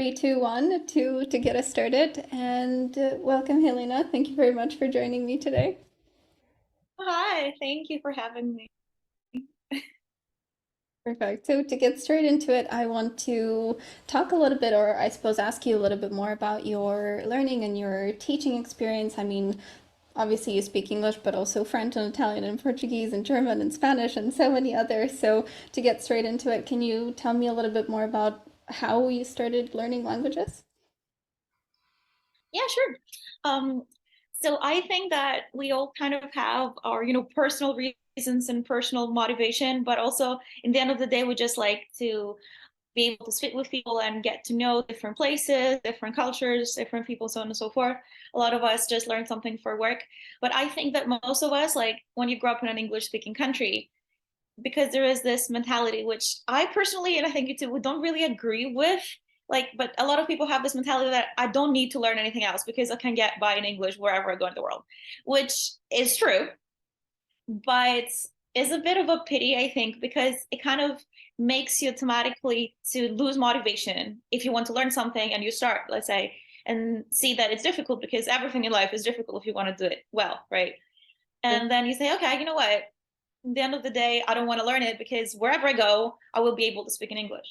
Three, two, one, to get us started. And welcome, Helena. Thank you very much for joining me today. Hi, thank you for having me. Perfect. So to get straight into it, I want to talk a little bit, or I suppose ask you a little bit more about your learning and your teaching experience. I mean, obviously you speak English, but also French and Italian and Portuguese and German and Spanish and so many others. So to get straight into it, can you tell me a little bit more about how you started learning languages? Yeah, sure. Um, so I think that we all kind of have our, personal reasons and personal motivation, but also in the end of the day, we just like to be able to speak with people and get to know different places, different cultures, different people, so on and so forth. A lot of us just learn something for work. But I think that most of us, like when you grow up in an English speaking country, because there is this mentality which I personally, and I think you too, we don't really agree with, like, but a lot of people have this mentality that I don't need to learn anything else because I can get by in English wherever I go in the world, which is true, but is a bit of a pity, I think, because it kind of makes you automatically to lose motivation if you want to learn something and you start, let's say, and see that it's difficult because everything in life is difficult if you want to do it well, right? And then you say, okay, you know what, at the end of the day, I don't want to learn it because wherever I go, I will be able to speak in English.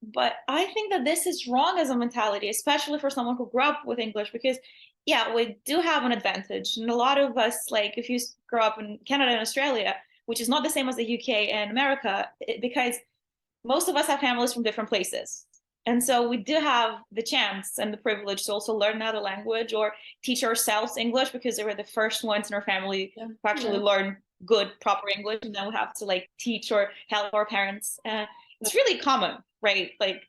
But I think that this is wrong as a mentality, especially for someone who grew up with English, because yeah, we do have an advantage. And a lot of us, like if you grow up in Canada and Australia, which is not the same as the UK and America, because most of us have families from different places. And so we do have the chance and the privilege to also learn another language or teach ourselves English because they were the first ones in our family Yeah. to actually Yeah. learn good, proper English. And then we have to like teach or help our parents. It's really common, right? Like,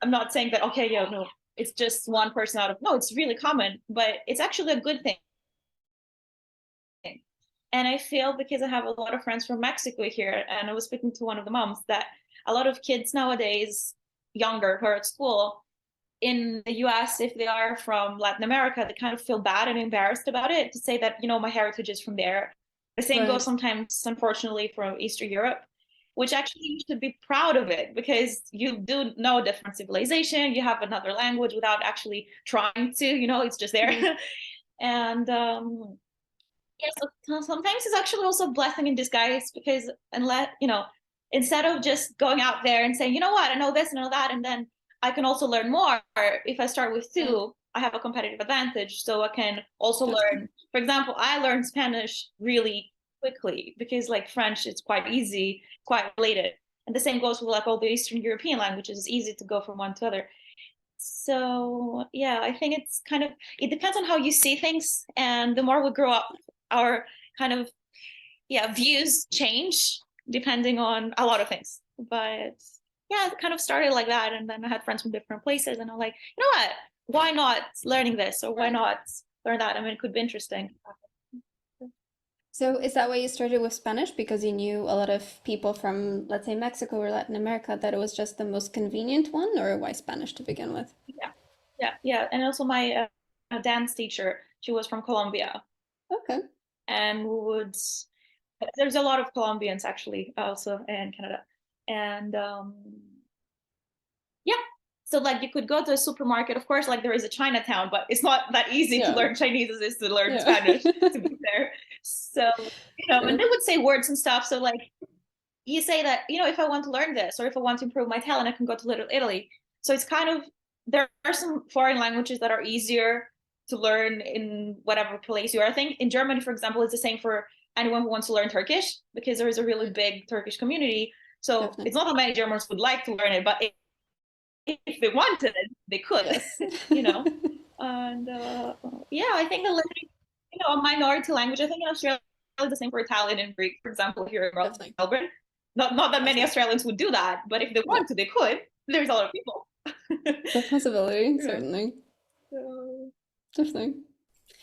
I'm not saying that, okay, yeah, no, it's just one person out of, no, it's really common, but it's actually a good thing. And I feel because I have a lot of friends from Mexico here, and I was speaking to one of the moms that a lot of kids nowadays, younger, who are at school in the US, if they are from Latin America, they kind of feel bad and embarrassed about it to say that, my heritage is from there. The same goes Right. sometimes, unfortunately, from Eastern Europe, which actually you should be proud of it because you do know a different civilization, you have another language without actually trying to, it's just there. Yeah. And yeah, so sometimes it's actually also a blessing in disguise because unless, instead of just going out there and saying, you know what, I know this and know that, and then I can also learn more. If I start with Yeah. two, I have a competitive advantage. So I can also Definitely. learn, for example, I learned Spanish really quickly because like French, it's quite easy, quite related. And the same goes with like all the Eastern European languages. It's easy to go from one to other. So yeah, I think it's kind of, it depends on how you see things, and the more we grow up, our kind of, yeah, views change depending on a lot of things. But yeah, it kind of started like that, and then I had friends from different places, and I'm like, you know what, why not learning this, or why Right. not learn that? I mean, it could be interesting. So is that why you started with Spanish? Because you knew a lot of people from, let's say, Mexico or Latin America, that it was just the most convenient one, or why Spanish to begin with? Yeah, yeah, and also my dance teacher, she was from Colombia, Okay. and we would, there's a lot of Colombians actually also in Canada. And yeah, so like you could go to a supermarket, of course, like there is a Chinatown, but it's not that easy to Yeah. learn Chinese as it is to learn Yeah. Spanish, to be fair. So, and they True. would say words and stuff. So like you say that, if I want to learn this or if I want to improve my talent, I can go to Little Italy. So it's kind of, there are some foreign languages that are easier to learn in whatever place you are. I think in Germany, for example, it's the same for anyone who wants to learn Turkish because there is a really Right. big Turkish community. So Definitely. it's not that many Germans would like to learn it, but if they wanted, they could, Yes. you know. And yeah, I think the learning, a minority language. I think in Australia is the same for Italian and Greek, for example, here in Definitely. Melbourne. Not that many Definitely. Australians would do that, but if they Yeah. want to, they could. There's a lot of people. It's a possibility, Yeah. certainly. So, Definitely.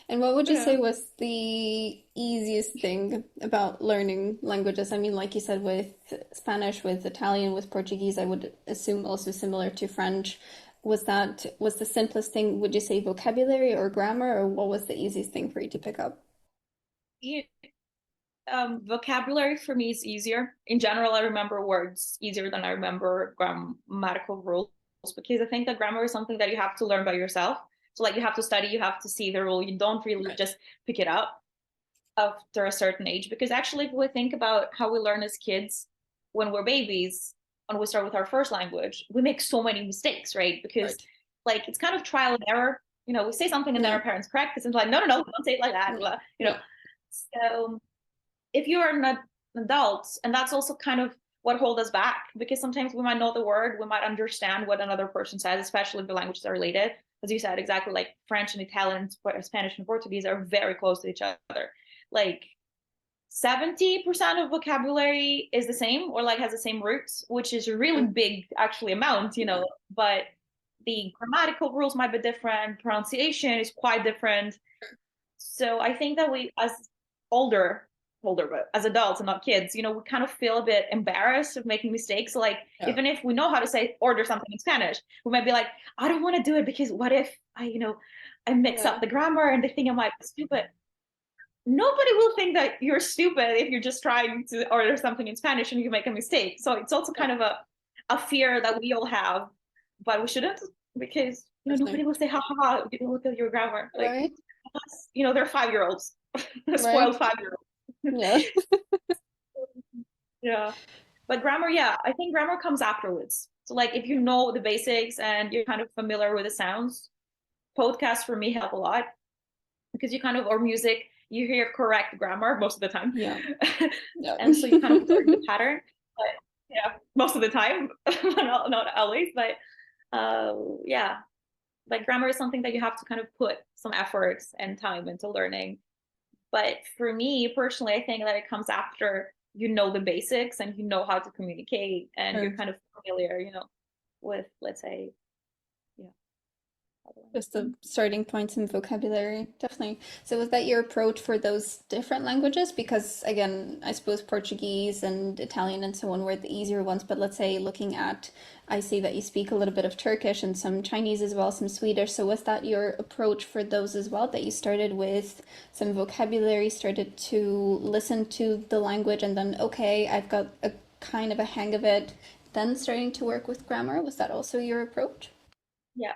And what would you say yeah. was the easiest thing about learning languages? I mean, like you said, with Spanish, with Italian, with Portuguese, I would assume also similar to French. Was the simplest thing, would you say vocabulary or grammar, or what was the easiest thing for you to pick up? Yeah. Vocabulary for me is easier. In general, I remember words easier than I remember grammatical rules. because I think that grammar is something that you have to learn by yourself. So like you have to study, you have to see the rule. You don't really just pick it up after a certain age. Because actually, if we think about how we learn as kids when we're babies, when we start with our first language, we make so many mistakes, right? Because like it's kind of trial and error. You know, we say something and then our parents correct us and like, no, no, no, don't say it like that. Blah, you know. So if you are an adult, and that's also kind of what holds us back, because sometimes we might know the word, we might understand what another person says, especially if the languages are related. As you said, exactly, like French and Italian, Spanish and Portuguese are very close to each other. Like 70% of vocabulary is the same or like has the same roots, which is a really big actually amount, you know, but the grammatical rules might be different, pronunciation is quite different. So I think that we, as older, but as adults and not kids, you know, we kind of feel a bit embarrassed of making mistakes. So like, even if we know how to say order something in Spanish, we might be like, I don't want to do it because what if I mix up the grammar and they think I might be stupid. Nobody will think that you're stupid if you're just trying to order something in Spanish and you make a mistake. So it's also kind of a fear that we all have, but we shouldn't, because nobody will say, ha ha ha, look at your grammar. Like, they're 5-year-olds, spoiled 5-year-olds. Yeah. Yeah. But grammar, I think grammar comes afterwards. So like if you know the basics and you're kind of familiar with the sounds, podcasts for me help a lot, because or music, you hear correct grammar most of the time. Yeah. And so you kind of learn the pattern. But most of the time, not always, but like grammar is something that you have to kind of put some efforts and time into learning. But for me personally, I think that it comes after you know the basics and you know how to communicate and you're kind of familiar, with, let's say, just the starting points and vocabulary, definitely. So was that your approach for those different languages? Because again, I suppose Portuguese and Italian and so on were the easier ones, but let's say looking at, I see that you speak a little bit of Turkish and some Chinese as well, some Swedish. So was that your approach for those as well, that you started with some vocabulary, started to listen to the language, and then, okay, I've got a kind of a hang of it, then starting to work with grammar? Was that also your approach? Yeah.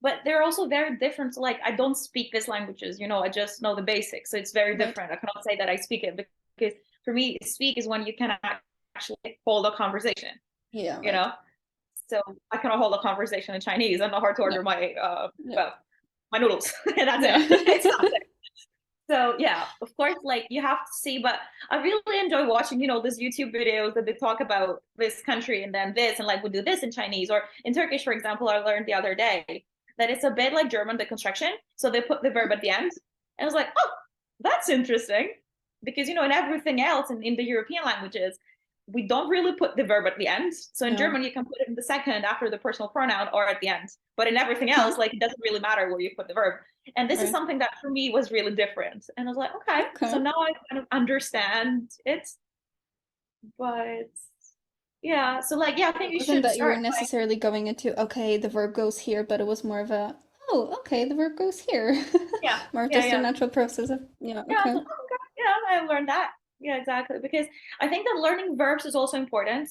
But they're also very different. So like I don't speak these languages, I just know the basics. So it's very different. I cannot say that I speak it, because for me, speak is when you can actually hold a conversation. Yeah. So I cannot hold a conversation in Chinese. I know how to order my my noodles. And that's it. It's not there. So yeah, of course, like you have to see, but I really enjoy watching, these YouTube videos that they talk about this country and then this, and like we do this in Chinese or in Turkish, for example. I learned the other day that it's a bit like German, the construction. So they put the verb at the end. And I was like, oh, that's interesting. Because, in everything else in the European languages, we don't really put the verb at the end. So in German, you can put it in the second after the personal pronoun or at the end. But in everything else, like it doesn't really matter where you put the verb. And this is something that for me was really different. And I was like, okay. So now I kind of understand it. But yeah, so like, I think It you wasn't should that you were start necessarily going into, okay, the verb goes here, but it was more of a, oh, okay, the verb goes here. More of just a natural process of, okay. I learned that. Yeah, exactly. Because I think that learning verbs is also important,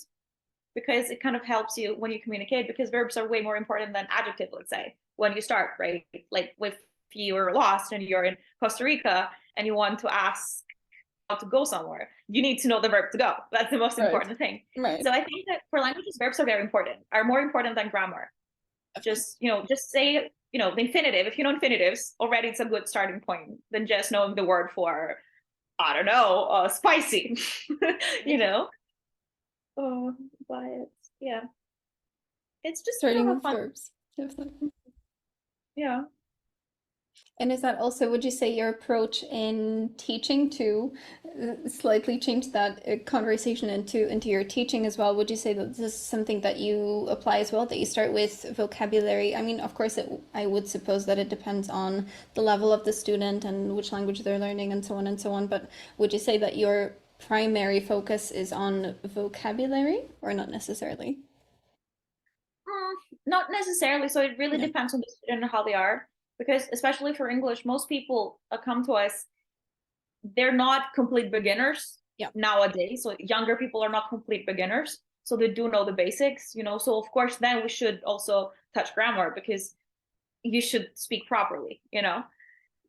because it kind of helps you when you communicate, because verbs are way more important than adjective, let's say, when you start, right? Like if you're lost and you're in Costa Rica and you want to ask how to go somewhere, you need to know the verb to go. That's the most important thing. So I think that for languages, verbs are very important, are more important than grammar. Just say, the infinitive. If you know infinitives, already it's a good starting point than just knowing the word for, I don't know, spicy, but yeah, it's just Starting kind of with fun. verbs. Definitely. Yeah. And is that also, would you say, your approach in teaching to slightly change that conversation into your teaching as well? Would you say that this is something that you apply as well, that you start with vocabulary? I mean, of course, I would suppose that it depends on the level of the student and which language they're learning and so on and so on. But would you say that your primary focus is on vocabulary, or not necessarily? Not necessarily. So it really depends on the student and how they are. Because especially for English, most people come to us, they're not complete beginners nowadays. So younger people are not complete beginners. so they do know the basics, so of course then we should also touch grammar because you should speak properly.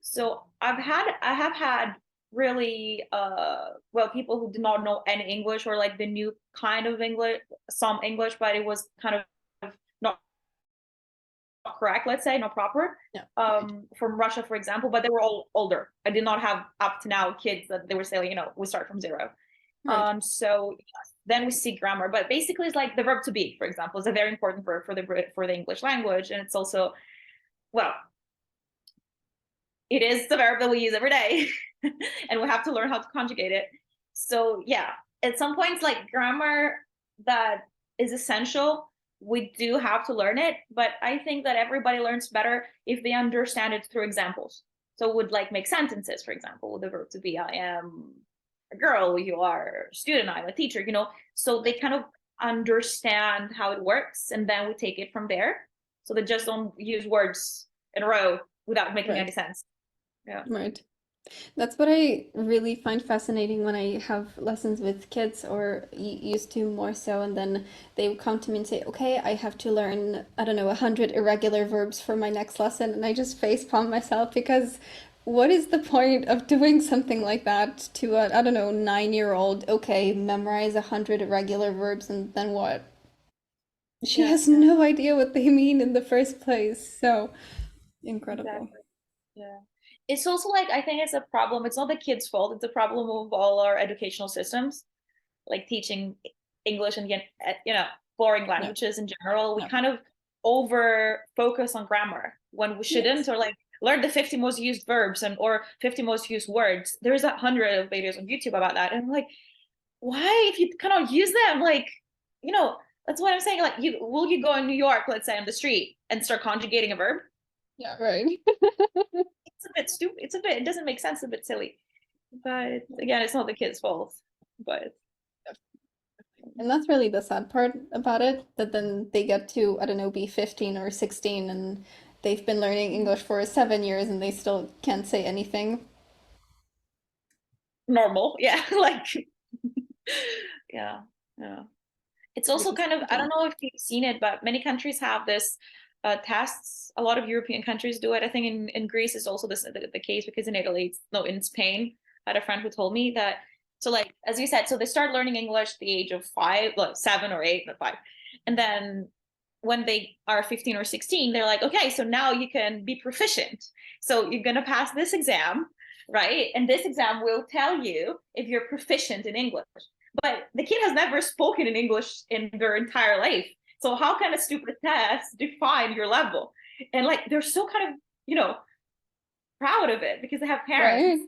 So I have had really well, people who did not know any English, or like the new kind of English, some English, but it was kind of not correct, let's say, not proper, Yeah. Right. from Russia, for example, but they were all older. I did not have up to now kids that they were saying, we start from zero. Right. So yes, then we see grammar, but basically it's like the verb to be, for example, is a very important verb for the English language, and it's also, well, it is the verb that we use every day, and we have to learn how to conjugate it. So yeah, at some points, like grammar that is essential, we do have to learn it, but I think that everybody learns better if they understand it through examples. So it would like make sentences, for example, with the verb to be. I am a girl, you are a student, I'm a teacher. So they kind of understand how it works, and then we take it from there. So they just don't use words in a row without making any Right. sense. Yeah. Right. That's what I really find fascinating when I have lessons with kids, or used to more so, and then they would come to me and say, "Okay, I have to learn, I don't know, 100 irregular verbs for my next lesson," and I just facepalm myself because what is the point of doing something like that to a, I don't know, 9-year-old? Okay, memorize 100 irregular verbs, and then what? She Yeah, has yeah, no idea what they mean in the first place. So incredible. exactly. Yeah. It's also like, I think it's a problem. It's not the kids' fault. It's a problem of all our educational systems, like teaching English and, foreign Yeah. languages in general. We Yeah. kind of over focus on grammar when we shouldn't, Yes. or like learn the 50 most used verbs or 50 most used words. There's 100 of videos on YouTube about that. And I'm like, why, if you cannot use them? Like, that's what I'm saying. Like, will you go in New York, let's say, on the street and start conjugating a verb? Yeah, right. It's a bit stupid. It doesn't make sense, a bit silly. But again, it's not the kid's fault. But And that's really the sad part about it, that then they get to, I don't know, be 15 or 16 and they've been learning English for 7 years and they still can't say anything. normal, yeah. Like, yeah, yeah. It's also Really kind of, I don't sad. know if you've seen it, but many countries have this tests. A lot of European countries do it. I think in Greece is also the case, because in Italy, no, in Spain, I had a friend who told me that. So like, as you said, so they start learning English at the age of 5, like 7 or 8, not 5. And then when they are 15 or 16, they're like, okay, so now you can be proficient. So you're going to pass this exam, right? And this exam will tell you if you're proficient in English. But the kid has never spoken in English in their entire life. So how can a stupid test define your level? And like, they're so kind of, proud of it, because they have Right?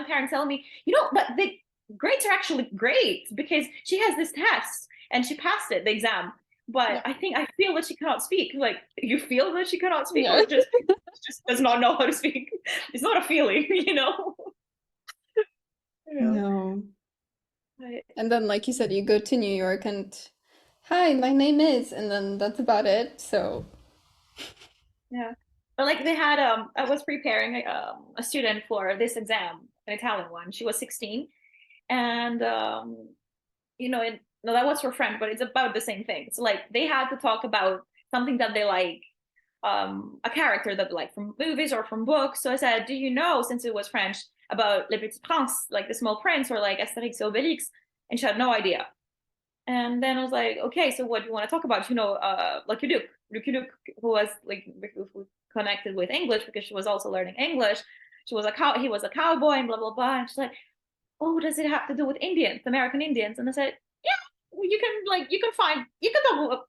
parents telling me, but the grades are actually great because she has this test and she passed it, the exam. But Yeah. I feel that she cannot speak. Like, you feel that she cannot speak, Yeah. or just does not know how to speak. It's not a feeling, you know. You know. No. But, And then, like you said, you go to New York and, hi, my name is, and then that's about it. So, yeah. But like they had I was preparing a student for this exam, an Italian one. She was 16, and no, that was her friend, but it's about the same thing. So like they had to talk about something that they like, a character that they like from movies or from books. So I said, do you know, since it was French, about Le Petit Prince, like the Small Prince, or like Asterix Obelix? And she had no idea. And then I was like, okay, so what do you want to talk about? Lucky Luke, who was like, who connected with English because she was also learning English. He was a cowboy, and blah blah blah. And she's like, oh, does it have to do with Indians, American Indians? And I said, yeah, well, you can talk about,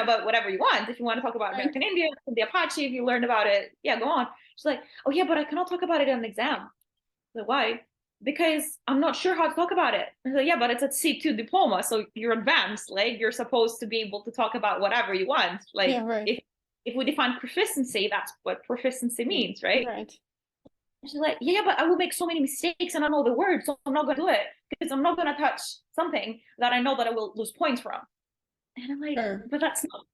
about whatever you want. If you want to talk about right. American Indians, the Apache, if you learned about it, yeah, go on. She's like, oh yeah, but I cannot talk about it in an exam. Like, why? Because I'm not sure how to talk about it. I said, yeah, but it's a C2 diploma, so you're advanced. Like, you're supposed to be able to talk about whatever you want. Like, Yeah, right. if we define proficiency, that's what proficiency means, right? Right. And she's like, yeah, but I will make so many mistakes and I know the words, so I'm not going to do it because I'm not going to touch something that I know that I will lose points from. And I'm like, Sure. but that's not,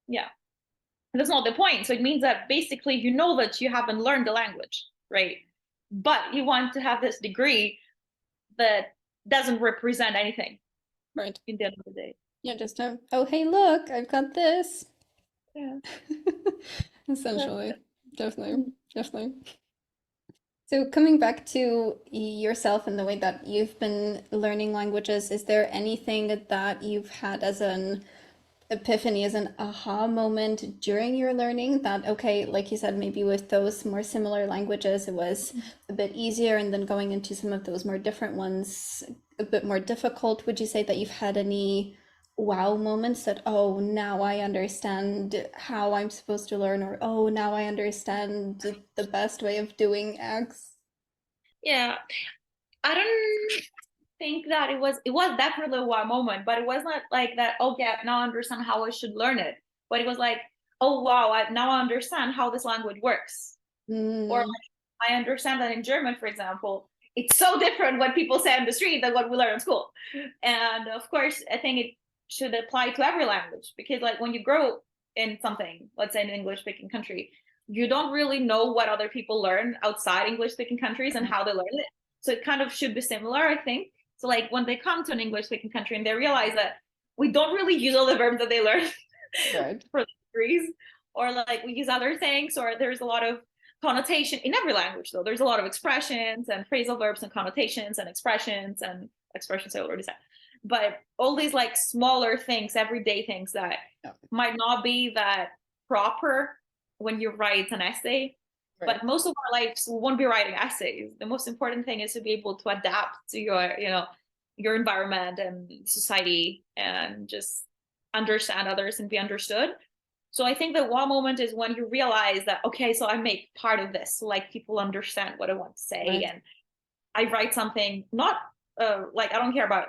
yeah, that's not the point. So it means that basically you know that you haven't learned the language, right? But you want to have this degree that doesn't represent anything. Right. in the end of the day. Yeah, just oh, hey, look, I've got this. Yeah. Essentially. Definitely. Mm. Definitely. So coming back to yourself and the way that you've been learning languages, is there anything that you've had as an epiphany, as an aha moment during your learning that, okay, like you said, maybe with those more similar languages, it was a bit easier, and then going into some of those more different ones, a bit more difficult? Would you say that you've had any wow moments that, oh, now I understand how I'm supposed to learn, or oh, now I understand the best way of doing X? Yeah. I don't think that it was definitely a wow moment, but it was not like that, okay, now I understand how I should learn it. But it was like, oh wow, now I understand how this language works. Or Mm, like, I understand that in German, for example, it's so different what people say on the street than what we learn in school. And of course, I think it should apply to every language, because like when you grow in something, let's say in an English speaking country, you don't really know what other people learn outside English speaking countries and how they learn it. So it kind of should be similar, I think. So like when they come to an English speaking country and they realize that we don't really use all the verbs that they learn right. for the degrees, or like we use other things, or there's a lot of connotation in every language, though there's a lot of expressions and phrasal verbs and connotations and expressions I already said, but all these like smaller things, everyday things that Yeah, might not be that proper when you write an essay. right. But most of our lives we won't be writing essays. The most important thing is to be able to adapt to your environment and society, and just understand others and be understood. So I think the wow moment is when you realize that, okay, so I make part of this. So like people understand what I want to say, Right. and I write something not like I don't care about,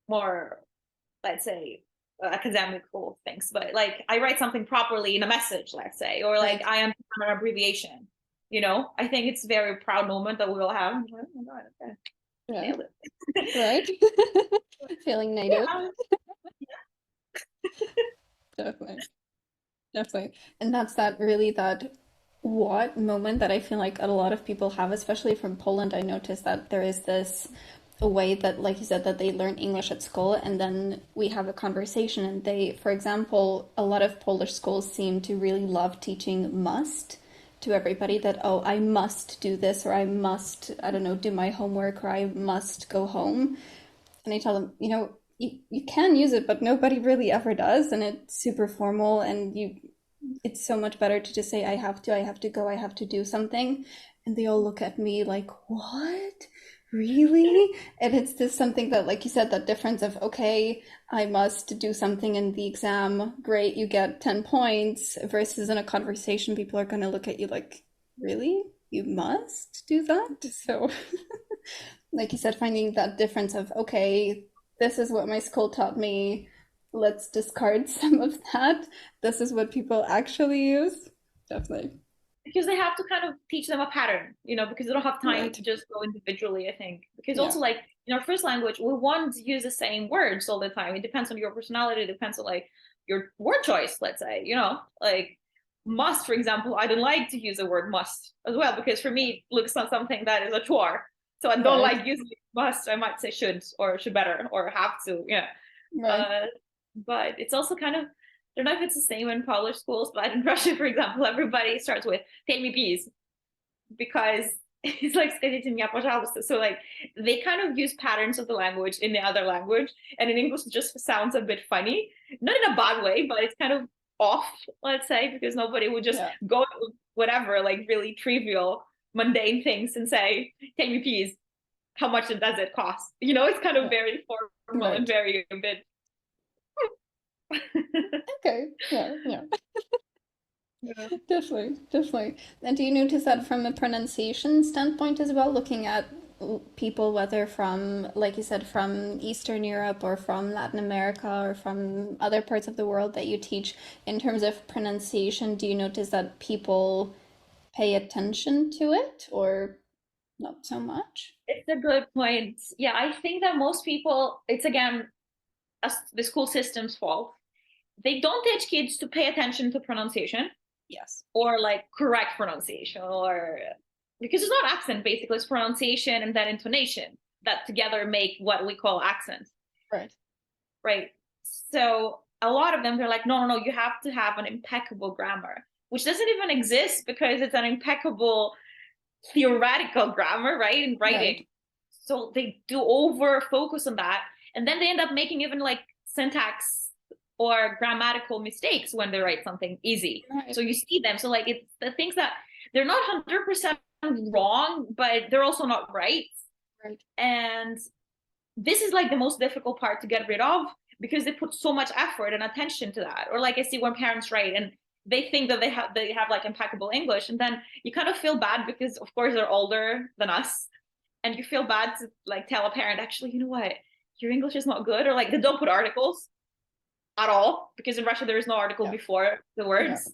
more, let's say, academical things, but like I write something properly in a message, let's say, or like Right. I am an abbreviation. I think it's a very proud moment that we all have. Oh my God, okay, Yeah. nailed it. Right. Feeling native. Yeah. Definitely. Definitely. And that's that really that what moment that I feel like a lot of people have, especially from Poland. I noticed that there is this a way that, like you said, that they learn English at school and then we have a conversation and they, for example, a lot of Polish schools seem to really love teaching must to everybody that, oh, I must do this or I must, I don't know, do my homework or I must go home. And I tell them, you can use it, but nobody really ever does, and it's super formal, and it's so much better to just say, I have to go, I have to do something. And they all look at me like, what? Really? And it's this something that, like you said, that difference of, okay, I must do something in the exam, great, you get 10 points, versus in a conversation, people are going to look at you like, really? You must do that? So like you said, finding that difference of, okay, this is what my school taught me. Let's discard some of that. This is what people actually use. Definitely. Because they have to kind of teach them a pattern, because they don't have time Right. to just go individually, I think. Because Yeah. also, like, in our first language, we want to use the same words all the time. It depends on your personality, it depends on, like, your word choice, let's say, like must, for example. I don't like to use the word must as well, because for me, it looks like something that is a chore. So I don't Right. like using must. I might say should, or should better, or have to, yeah. Right. Uh, but it's also kind of, I don't know if it's the same in Polish schools, but in Russia, for example, everybody starts with "take me please," because it's like "скажите меня, пожалуйста." So like they kind of use patterns of the language in the other language, and in English it just sounds a bit funny, not in a bad way, but it's kind of off, let's say, because nobody would just Yeah. go with whatever, like really trivial, mundane things and say "take me please." How much does it cost? It's kind of Yeah. very formal and Right. very a bit. Okay. Yeah. Yeah. Yeah. Definitely. Definitely. And do you notice that from a pronunciation standpoint as well, looking at people, whether from, like you said, from Eastern Europe or from Latin America or from other parts of the world that you teach, in terms of pronunciation, do you notice that people pay attention to it or not so much? It's a good point. Yeah, I think that most people, it's again the school system's fault. They don't teach kids to pay attention to pronunciation Yes. or like correct pronunciation, or because it's not accent, basically, it's pronunciation and then intonation that together make what we call accent. Right. right? So a lot of them, they're like, no, you have to have an impeccable grammar, which doesn't even exist because it's an impeccable theoretical grammar, right? In Right. writing. So they do over focus on that. And then they end up making even like syntax or grammatical mistakes when they write something easy. Right. So you see them. So like it's the things that they're not 100% wrong, but they're also not right. Right. And this is like the most difficult part to get rid of because they put so much effort and attention to that. Or like I see when parents write and they think that they have like impeccable English, and then you kind of feel bad because of course they're older than us, and you feel bad to like tell a parent, actually, you know what, your English is not good, or like they don't put articles at all because in Russia there is no article Yeah. before the Yeah. words.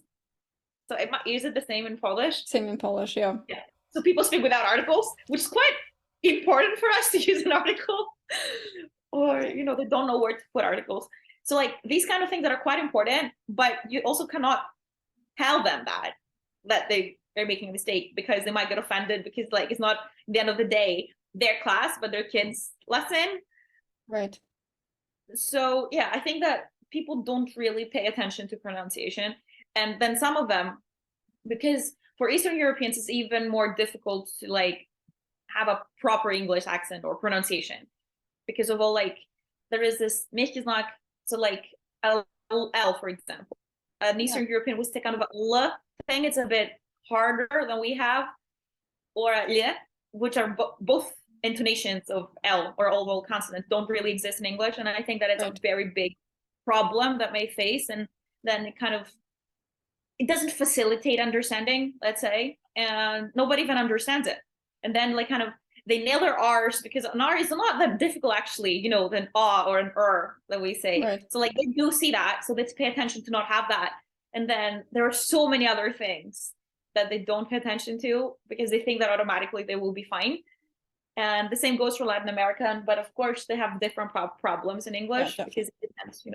So is it the same in Polish? Same in Polish. Yeah. Yeah. So people speak without articles, which is quite important for us to use an article. Or, they don't know where to put articles. So like these kind of things that are quite important, but you also cannot tell them that they're making a mistake because they might get offended because like it's not at the end of the day their class, but their kids' lesson. Right. So yeah, I think that people don't really pay attention to pronunciation. And then some of them, because for Eastern Europeans, it's even more difficult to like have a proper English accent or pronunciation because of all like there is this mishkiznak, so like L, for example. An Yeah. Eastern European will stick kind of a L thing. It's a bit harder than we have, or a L, which are both intonations of L or all vowel consonants don't really exist in English. And I think that it's a Right. very big problem that may face. And then it doesn't facilitate understanding, let's say, and nobody even understands it. And then like kind of they nail their R's because an R is not that difficult actually, than ah or an that we say. Right. So like they do see that, so let's pay attention to not have that. And then there are so many other things that they don't pay attention to because they think that automatically they will be fine. And the same goes for Latin America, but of course they have different problems in Yeah. English Definitely. because it depends.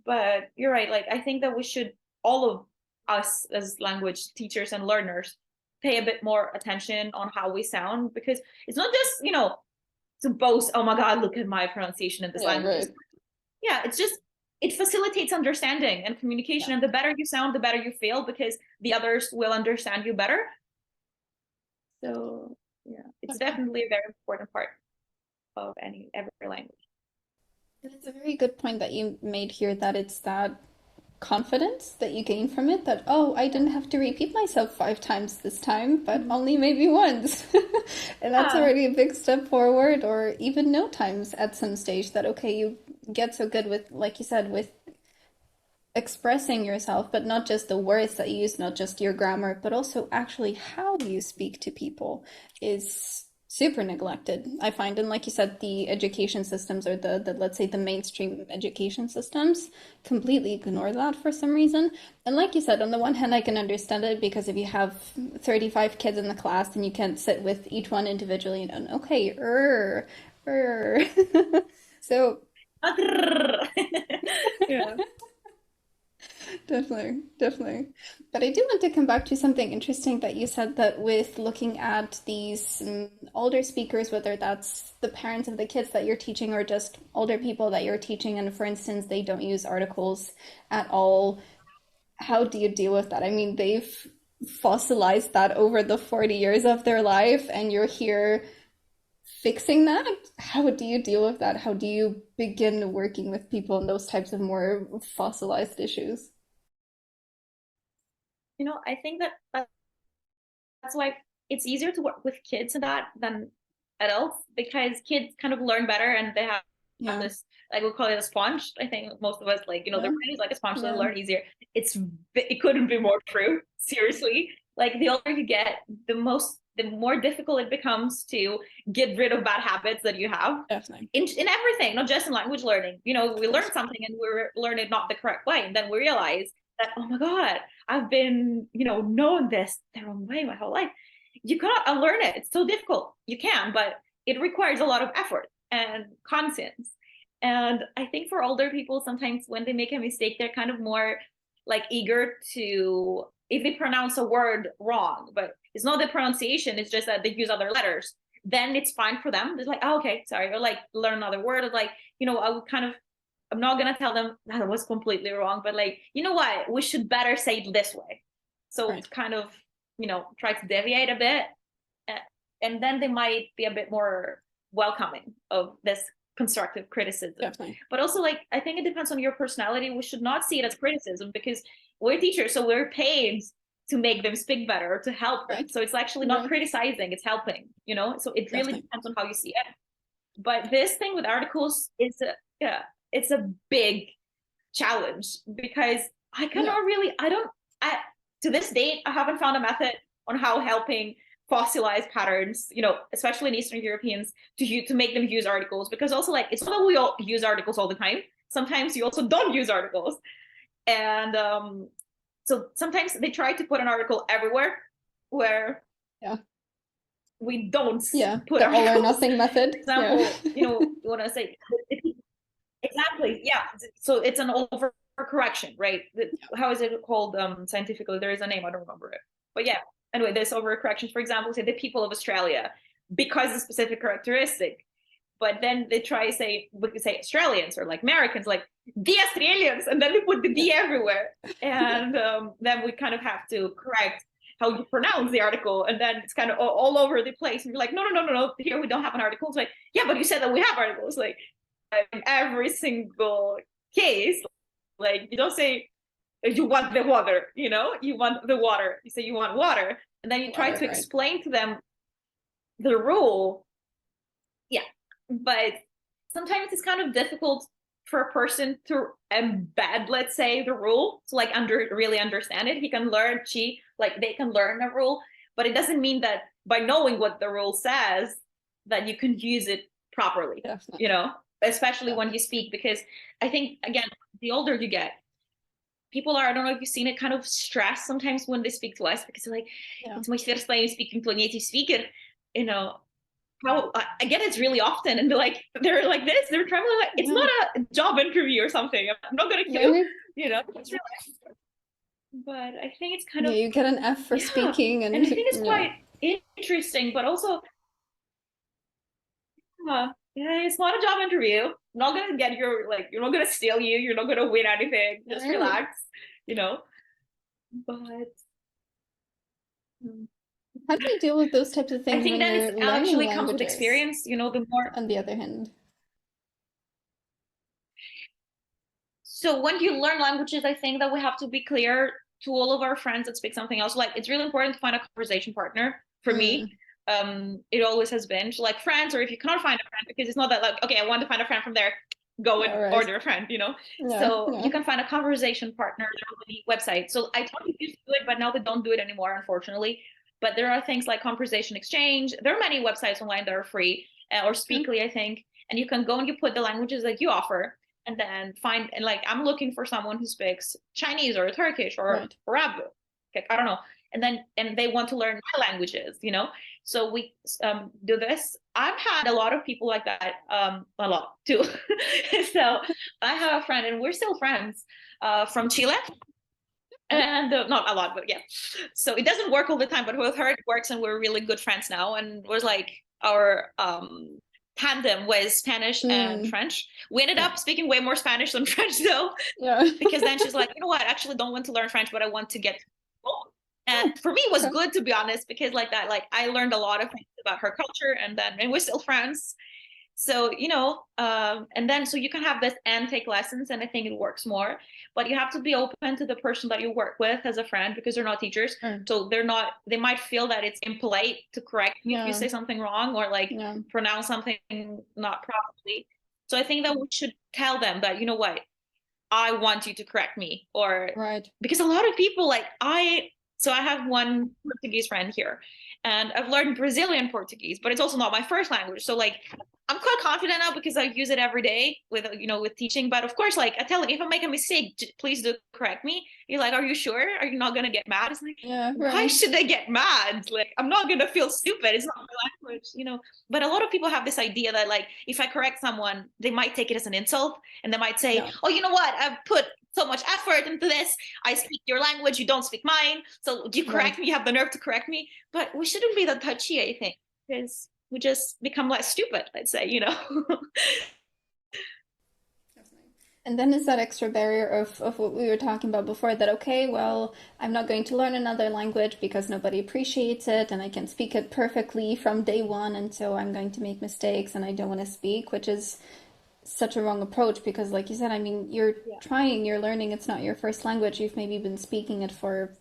But you're right, like I think that we should, all of us as language teachers and learners, pay a bit more attention on how we sound, because it's not just to boast, oh my god, look at my pronunciation in this Yeah. language. Right. Yeah, it's just it facilitates understanding and communication, Yeah. and the better you sound, the better you feel, because the others will understand you better. So yeah, it's Definitely. definitely a very important part of every language. And it's a very good point that you made here that it's that confidence that you gain from it that, oh, I didn't have to repeat myself 5 times this time, but Mhm. only maybe once. And that's Yeah. already a big step forward, or even no times at some stage that, okay, you get so good with, like you said, with expressing yourself, but not just the words that you use, not just your grammar, but also actually how you speak to people is super neglected, I find. And like you said, the education systems, or the let's say the mainstream education systems, completely ignore that for some reason. And like you said, on the one hand, I can understand it because if you have 35 kids in the class and you can't sit with each one individually and okay, so Yeah. definitely, definitely. But I do want to come back to something interesting that you said, that with looking at these older speakers, whether that's the parents of the kids that you're teaching or just older people that you're teaching, and for instance, they don't use articles at all, how do you deal with that? I mean, they've fossilized that over the 40 years of their life, and you're here fixing that. How do you deal with that? How do you begin working with people in those types of more fossilized issues? I think that's why it's easier to work with kids in that than adults, because kids kind of learn better and they have Yeah. this, like we call it a sponge. I think most of us, like, their Yeah. brain is like a sponge, so they Yeah. learn easier. It couldn't be more true. Seriously. Like the older you get, the more difficult it becomes to get rid of bad habits that you have Definitely. in everything, not just in language learning. Of We learn course. something and we're learning it not the correct way. And then we realize that, oh my God, I've been, knowing this the wrong way my whole life. You cannot unlearn it. It's so difficult. You can, but it requires a lot of effort and conscience. And I think for older people, sometimes when they make a mistake, they're kind of more like eager to, if they pronounce a word wrong, but it's not the pronunciation, it's just that they use other letters, then it's fine for them. It's like, oh, okay, sorry, or like learn another word, or like, I would kind of I'm not gonna tell them that it was completely wrong, but like, you know what, we should better say it this way. So Right. kind of, try to deviate a bit, and then they might be a bit more welcoming of this constructive criticism. Definitely. But also, like, I think it depends on your personality. We should not see it as criticism, because we're teachers, so we're paid to make them speak better, to help them. Right. So it's actually not Right. criticizing, it's helping, so it really Definitely. depends on how you see it. But this thing with articles is it's a big challenge, because I cannot really, to this date, I haven't found a method on how helping fossilized patterns, especially in Eastern Europeans, to make them use articles. Because also, like, it's not that we all use articles all the time. Sometimes you also don't use articles. And so sometimes they try to put an article everywhere where we don't put the articles. all or nothing method. For example, you want to say, exactly, yeah. So it's an overcorrection, right? How is it called scientifically? There is a name, I don't remember it. But yeah, anyway, there's overcorrections. For example, say the people of Australia, because of specific characteristic. But then they try to say, we could say Australians, or like Americans, like the Australians, and then we put the D everywhere. And then we kind of have to correct how you pronounce the article, and then it's kind of all over the place. And you're like, no, here we don't have an article. It's like, yeah, but you said that we have articles. Like, in every single case, like, you don't say you want the water, you want the water. You say you want water, and then you try to explain to them the rule. Yeah, but sometimes it's kind of difficult for a person to embed, let's say, the rule, to like really understand it. They can learn a rule, but it doesn't mean that by knowing what the rule says that you can use it properly. Definitely. Especially when you speak, because I think, again, the older you get, people are, I don't know if you've seen it, kind of stressed sometimes when they speak to us, because they're like, it's my first time speaking to a native speaker, how I get it's really often, and they're like this, they're trembling, like it's not a job interview or something. I'm not gonna kill you, it's really, but I think it's kind of, you get an F for speaking, and I think it's quite interesting, but also it's not a job interview. I'm not gonna get you're not gonna steal you, you're not gonna win anything, just relax, but how do you deal with those types of things? I think that it actually comes with experience, the more. On the other hand. So when you learn languages, I think that we have to be clear to all of our friends that speak something else. Like, it's really important to find a conversation partner. For me, it always has been. So, like, friends, or if you cannot find a friend, because it's not that like, okay, I want to find a friend from there, go and order a friend, so you can find a conversation partner. There are many websites. So I taught you to do it, but now they don't do it anymore, unfortunately. But there are things like Conversation Exchange. There are many websites online that are free, or Speakly, I think. And you can go and you put the languages that you offer, and then find, and like, I'm looking for someone who speaks Chinese or Turkish or Arabic. Okay, I don't know. And they want to learn my languages, So we do this. I've had a lot of people like that, a lot too. So I have a friend, and we're still friends, from Chile. And not a lot, but yeah. So it doesn't work all the time, but with her it works, and we're really good friends now. And it was like our tandem was Spanish and French. We ended up speaking way more Spanish than French, though. Because then she's like, you know what, I actually don't want to learn French, but I want to get to know. And for me, it was good, to be honest, because like that, like, I learned a lot of things about her culture, and we're still friends. So, and then, so you can have this and take lessons, and I think it works more, but you have to be open to the person that you work with as a friend, because they're not teachers. So they might feel that it's impolite to correct you if you say something wrong, or like pronounce something not properly. So I think that we should tell them that, you know what, I want you to correct me, or because a lot of people, like, so I have one Portuguese friend here, and I've learned Brazilian Portuguese, but it's also not my first language. So like, I'm quite confident now because I use it every day with teaching. But of course, like, I tell them, if I make a mistake, please do correct me. You're like, are you sure? Are you not going to get mad? It's like, why should I get mad? Like, I'm not going to feel stupid. It's not my language, But a lot of people have this idea that, like, if I correct someone, they might take it as an insult, and they might say, oh, you know what? I've put so much effort into this. I speak your language, you don't speak mine. So do you correct me? You have the nerve to correct me. But we shouldn't be that touchy, I think, because we just become less stupid, let's say, Definitely. And then is that extra barrier of what we were talking about before that, okay, well, I'm not going to learn another language because nobody appreciates it and I can speak it perfectly from day one, and so I'm going to make mistakes and I don't want to speak, which is such a wrong approach because, like you said, I mean, you're Yeah. trying, you're learning, it's not your first language. You've maybe been speaking it for,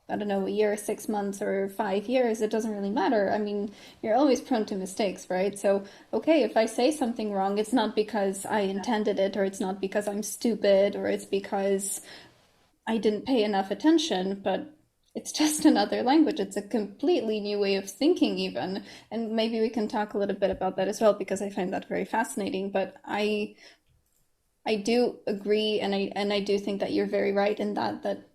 I don't know, a year, 6 months, or 5 years. It doesn't really matter. I mean, you're always prone to mistakes, right? So, okay, if I say something wrong, it's not because I intended it, or it's not because I'm stupid, or it's because I didn't pay enough attention, but it's just another language. It's a completely new way of thinking, even. And maybe we can talk a little bit about that as well, because I find that very fascinating. But I do agree, and I do think that you're very right in that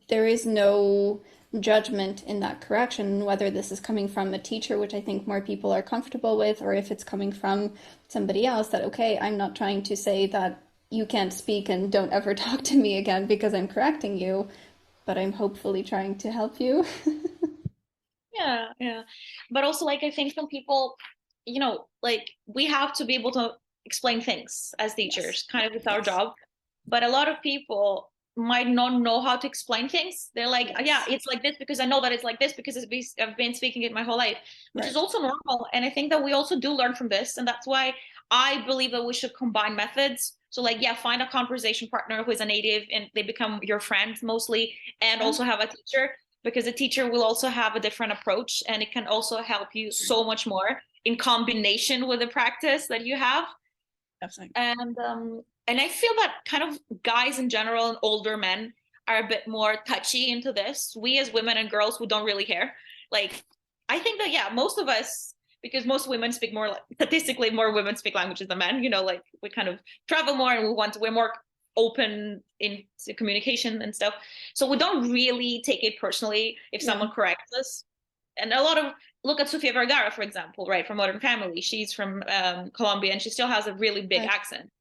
there is no judgment in that correction, whether this is coming from a teacher, which I think more people are comfortable with, or if it's coming from somebody else, that okay, I'm not trying to say that you can't speak and don't ever talk to me again because I'm correcting you, but I'm hopefully trying to help you. Yeah, yeah. But also, like, I think some people, like, we have to be able to explain things as Yes. teachers, kind of with our Yes. job. But a lot of people might not know how to explain things. They're like, yeah, Yes. it's like this because I know that it's like this because I've been speaking it my whole life, which is Right. also normal. And I think that we also do learn from this. And that's why I believe that we should combine methods. So, like, yeah, find a conversation partner who is a native and they become your friend mostly, and Yeah. also have a teacher, because a teacher will also have a different approach and it can also help you so much more in combination with the practice that you have. Definitely. And I feel that kind of guys in general and older men are a bit more touchy into this. We as women and girls who don't really care, like, I think that, yeah, most of us, because most women speak more, like, statistically more women speak languages than men, like, we kind of travel more and we're more open in communication and stuff, so we don't really take it personally if Yeah. someone corrects us. And a lot of, look at Sofia Vergara, for example, right, from Modern Family. She's from Colombia and she still has a really big Right. accent,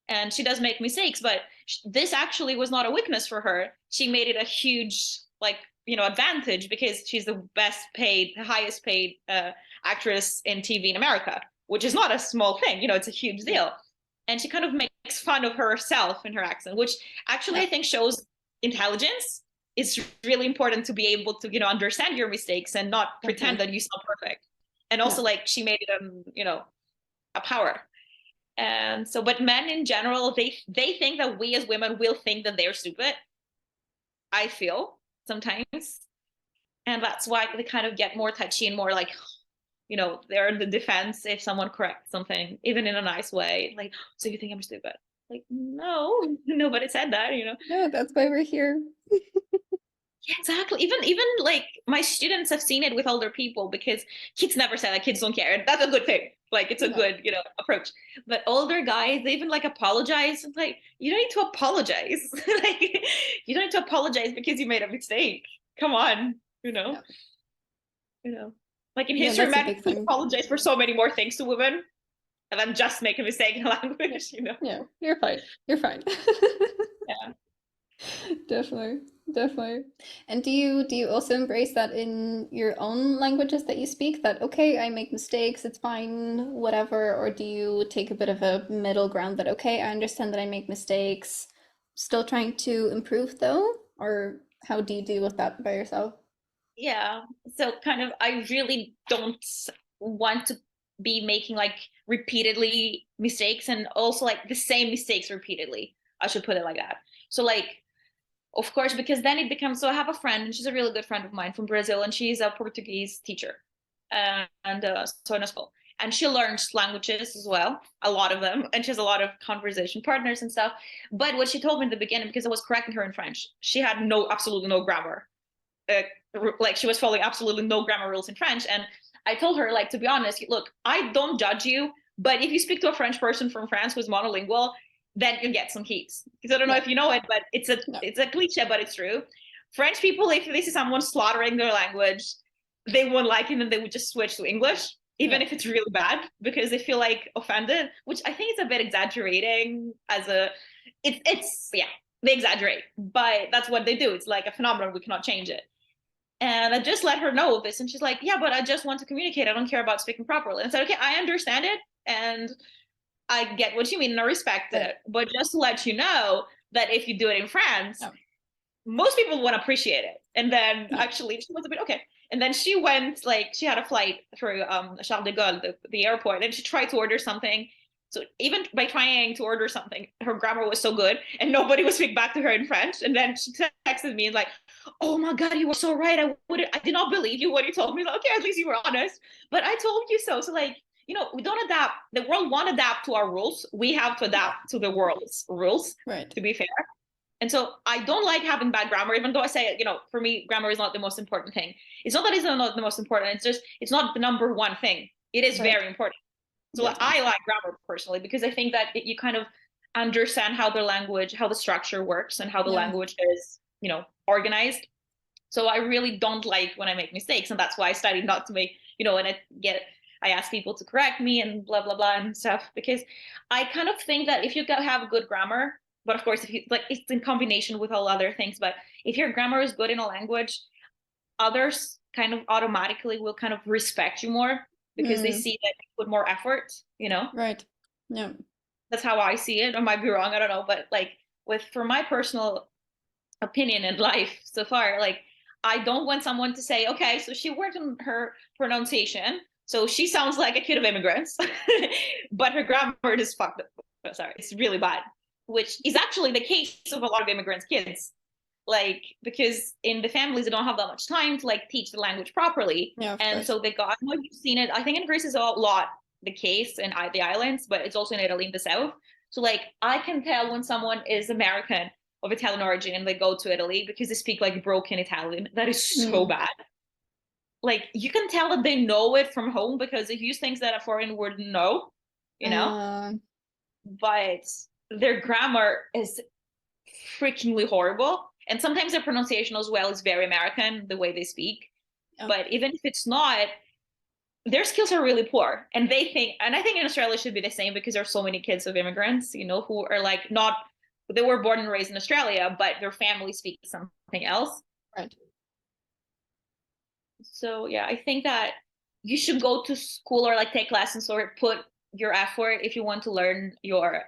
and she does make mistakes, but this actually was not a weakness for her. She made it a huge, like, advantage, because she's the best paid, the highest paid actress in TV in America, which is not a small thing. It's a huge Yeah. deal. And she kind of makes fun of herself in her accent, which actually Yeah. I think shows intelligence. It's really important to be able to, understand your mistakes and not pretend Definitely. that you sound perfect. And Yeah. also, like, she made it a power. And so, but men in general, they think that we as women will think that they're stupid. I feel sometimes, and that's why they kind of get more touchy and more like, they're in the defense if someone corrects something, even in a nice way. Like, so you think I'm stupid? Like, no, nobody said that. No, that's why we're here. Yeah, exactly. Even like my students have seen it with older people, because kids never say that, kids don't care. That's a good thing. Like, it's a No. good, approach. But older guys, they even like apologize. It's like, you don't need to apologize. Like, you don't need to apologize because you made a mistake. Come on, you know, Yeah. you know. Like in Yeah, history, that's a men big thing. apologize for so many more things to women, and then just make a mistake in Yeah. language. Yeah. You're fine. You're fine. Yeah. Definitely. Definitely. And do you also embrace that in your own languages that you speak, that okay, I make mistakes, it's fine, whatever, or do you take a bit of a middle ground that okay, I understand that I make mistakes, still trying to improve though? Or how do you deal with that by yourself? Yeah. So kind of, I really don't want to be making like repeatedly mistakes, and also like the same mistakes repeatedly. I should put it like that. So like, of course, because then it becomes, so I have a friend and she's a really good friend of mine from Brazil, and she's a Portuguese teacher. And so in a school. And she learns languages as well, a lot of them, and she has a lot of conversation partners and stuff. But what she told me in the beginning, because I was correcting her in French, she had absolutely no grammar, uh, like she was following absolutely no grammar rules in French. And I told her, like, to be honest, look, I don't judge you, but if you speak to a French person from France who's monolingual, then you get some heat. Because I don't know Yeah. if you know it, but it's a No. it's a cliche, but it's true. French people, if they see someone slaughtering their language, they won't like it and they would just switch to English, even Yeah. if it's really bad, because they feel like offended, which I think is a bit exaggerating as a it's yeah, they exaggerate, but that's what they do. It's like a phenomenon, we cannot change it. And I just let her know of this. And she's like, yeah, but I just want to communicate. I don't care about speaking properly. And I said, okay, I understand it. And I get what you mean and I respect it. But just to let you know that if you do it in France, most people won't appreciate it. And then actually she was a bit okay. And then she went, like, she had a flight through Charles de Gaulle, the airport, and she tried to order something. So even by trying to order something, her grammar was so good and nobody would speak back to her in French. And then she texted me and like, oh my God, you were so right. I did not believe you when you told me. Like, okay, at least you were honest. But I told you so. So like, you know, we don't adapt. The world won't adapt to our rules. We have to adapt to the world's rules, to be fair. And so I don't like having bad grammar, even though I say, you know, for me, grammar is not the most important thing. It's not that it's not the most important. It's just, it's not the number one thing. It is very important. So I like grammar personally, because I think that you kind of understand how the language, how the structure works and how the language is, you know, organized. So I really don't like when I make mistakes. And that's why I studied not to make, you know, and I ask people to correct me and blah, blah, blah and stuff, because I kind of think that if you have a good grammar, but of course, if you like, it's in combination with all other things. But if your grammar is good in a language, others kind of automatically will kind of respect you more because they see that you put more effort, you know? Right. Yeah. That's how I see it. I might be wrong. I don't know. But like for my personal opinion in life so far, like I don't want someone to say, okay, so she worked on her pronunciation. So she sounds like a kid of immigrants, but her grammar is fucked up. Sorry, it's really bad, which is actually the case of a lot of immigrants' kids. Like, because in the families, they don't have that much time to like teach the language properly. And so they got, I know you've seen it. I think in Greece is a lot the case in the islands, but it's also in Italy in the south. So like, I can tell when someone is American of Italian origin and they go to Italy because they speak like broken Italian. That is so bad. Like, you can tell that they know it from home because they use things that a foreign wouldn't know, you know? But their grammar is freakingly horrible. And sometimes their pronunciation as well is very American, the way they speak. But even if it's not, their skills are really poor. And they think, and I think in Australia it should be the same because there are so many kids of immigrants, you know, who are like not, they were born and raised in Australia, but their family speaks something else. Right. So yeah, I think that you should go to school or like take lessons or put your effort if you want to learn your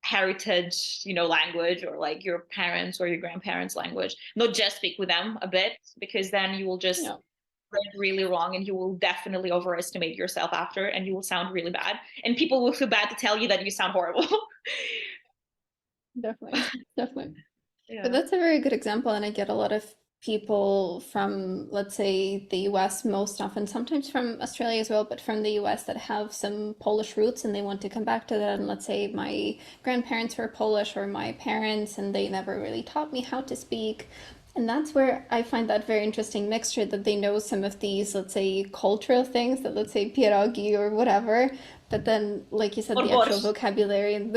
heritage, you know, language, or like your parents or your grandparents' language. Not just speak with them a bit, because then you will just learn really wrong and you will definitely overestimate yourself after and you will sound really bad. And people will feel bad to tell you that you sound horrible. Definitely. But that's a very good example, and I get a lot of people from, let's say, the US most often, sometimes from Australia as well, but from the US that have some Polish roots and they want to come back to that. And let's say my grandparents were Polish or my parents, and they never really taught me how to speak. And that's where I find that very interesting mixture that they know some of these, let's say, cultural things, that let's say pierogi or whatever, but then, like you said, the actual vocabulary and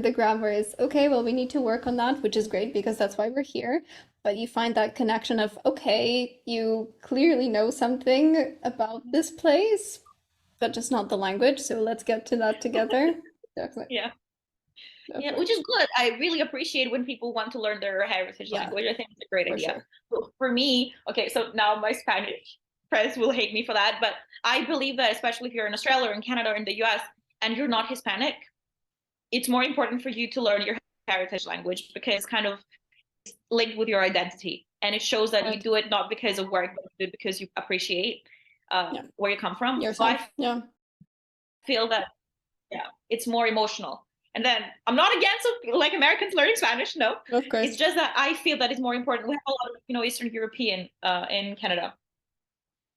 the grammar is okay, well, we need to work on that, which is great because that's why we're here. But you find that connection of, okay, you clearly know something about this place, but just not the language. So let's get to that together. Definitely. Yeah. Yeah, which is good. I really appreciate when people want to learn their heritage language. I think it's a great idea. Sure. For me, okay, so now my Spanish friends will hate me for that, but I believe that especially if you're in Australia or in Canada or in the US and you're not Hispanic, it's more important for you to learn your heritage language because it's kind of linked with your identity. And it shows that you do it not because of work, but you do it because you appreciate where you come from. Yourself. So I feel that, it's more emotional. And then I'm not against like Americans learning Spanish, no. Of course. It's just that I feel that it's more important. We have a lot of, you know, Eastern European in Canada.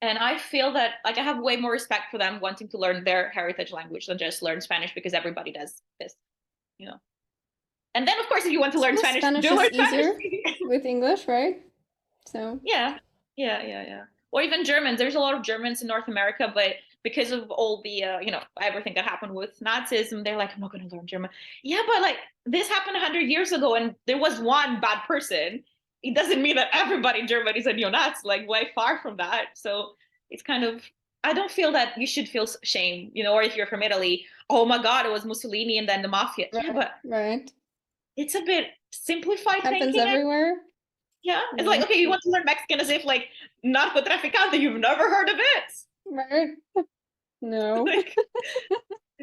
And I feel that like I have way more respect for them wanting to learn their heritage language than just learn Spanish because everybody does this, you know. And then of course, if you want to learn Spanish, do learn Spanish with English, right? So yeah. Or even Germans. There's a lot of Germans in North America, but because of all the you know, everything that happened with Nazism, they're like, I'm not going to learn German. Yeah, but like this happened 100 years ago, and there was one bad person. It doesn't mean that everybody in Germany is a neo-Nazi, like way far from that. So it's kind of, I don't feel that you should feel shame, you know, or if you're from Italy, oh my God, it was Mussolini and then the mafia. Yeah, but it's a bit simplified thinking. Happens everywhere. Yeah, it's like, okay, you want to learn Mexican as if like narcotraficante, you've never heard of it. Right. No. Like,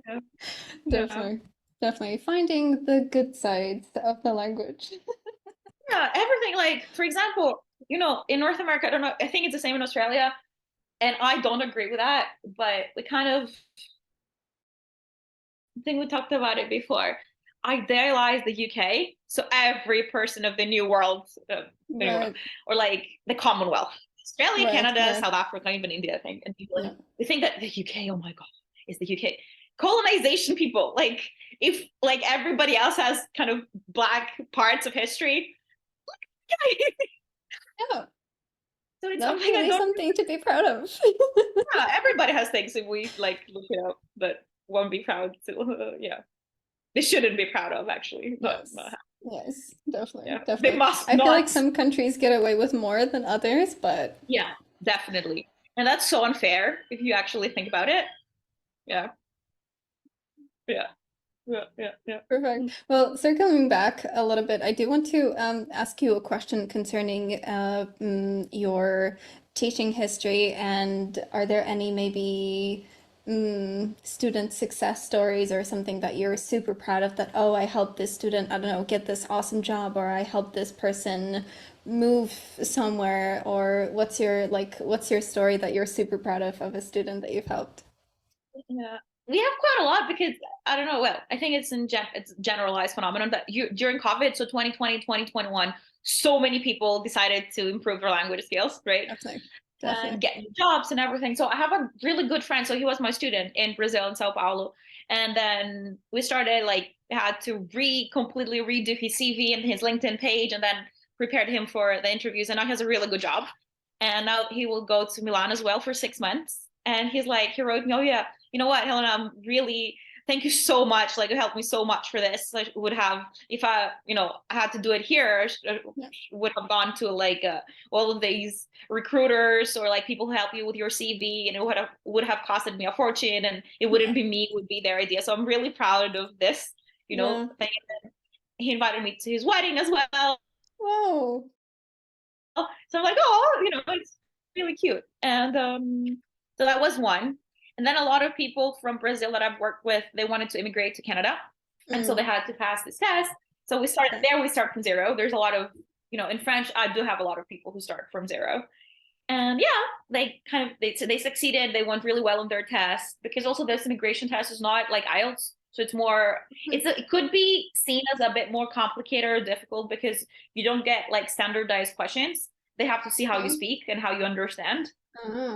Yeah. Yeah. Definitely. Definitely. Finding the good sides of the language. Yeah, everything. Like, for example, in North America, I don't know, I think it's the same in Australia, and I don't agree with that, but we kind of I think we talked about it before. Idealize the UK, so every person of the New World, Right. or like the Commonwealth, Australia, Right. Canada, Right. South Africa, even India, I think, and England. Yeah. We think that the UK, oh my God, is the UK. Colonization people, like if like everybody else has kind of black parts of history, Yeah. so it's something I Definitely don't. something to be proud of. Yeah, everybody has things if we like look it up that won't be proud to. Yeah, they shouldn't be proud of actually, but Yes. Yes. Definitely. yeah, they Definitely. must I feel like not. some countries get away with more than others, but Yeah, definitely. And that's so unfair if you actually think about it. Yeah, yeah, yeah, yeah, yeah. perfect. Well, circling back a little bit, I do want to ask you a question concerning your teaching history, and are there any maybe student success stories or something that you're super proud of that, oh, I helped this student, I don't know, get this awesome job, or I helped this person move somewhere, or what's your story that you're super proud of a student that you've helped? Yeah. We have quite a lot because I don't know. Well, I think it's a generalized phenomenon that during COVID, so 2020, 2021, so many people decided to improve their language skills, right? Definitely. And Definitely. get new jobs and everything. So I have a really good friend. So he was my student in Brazil in Sao Paulo. And then we started like had to completely redo his CV and his LinkedIn page and then prepared him for the interviews. And now he has a really good job. And now he will go to Milan as well for 6 months. And he's like, he wrote me, oh yeah, you know what, Helena, I'm really thank you so much. Like, you helped me so much for this. I would have, if I, I had to do it here, Yeah. would have gone to like all of these recruiters or like people who help you with your CV, and it would have costed me a fortune, and it wouldn't Yeah. be me, it would be their idea. So I'm really proud of this, Yeah. thing. He invited me to his wedding as well. Whoa. So I'm like, oh, it's really cute. And so that was one. And then a lot of people from Brazil that I've worked with, they wanted to immigrate to Canada. And so they Mm, had to pass this test. So we started okay. there, we start from zero. There's a lot of, in French, I do have a lot of people who start from zero. And yeah, they succeeded. They went really well on their test because also this immigration test is not like IELTS. So it's more, Mm, it could be seen as a bit more complicated or difficult because you don't get like standardized questions. They have to see how you okay. speak and how you understand,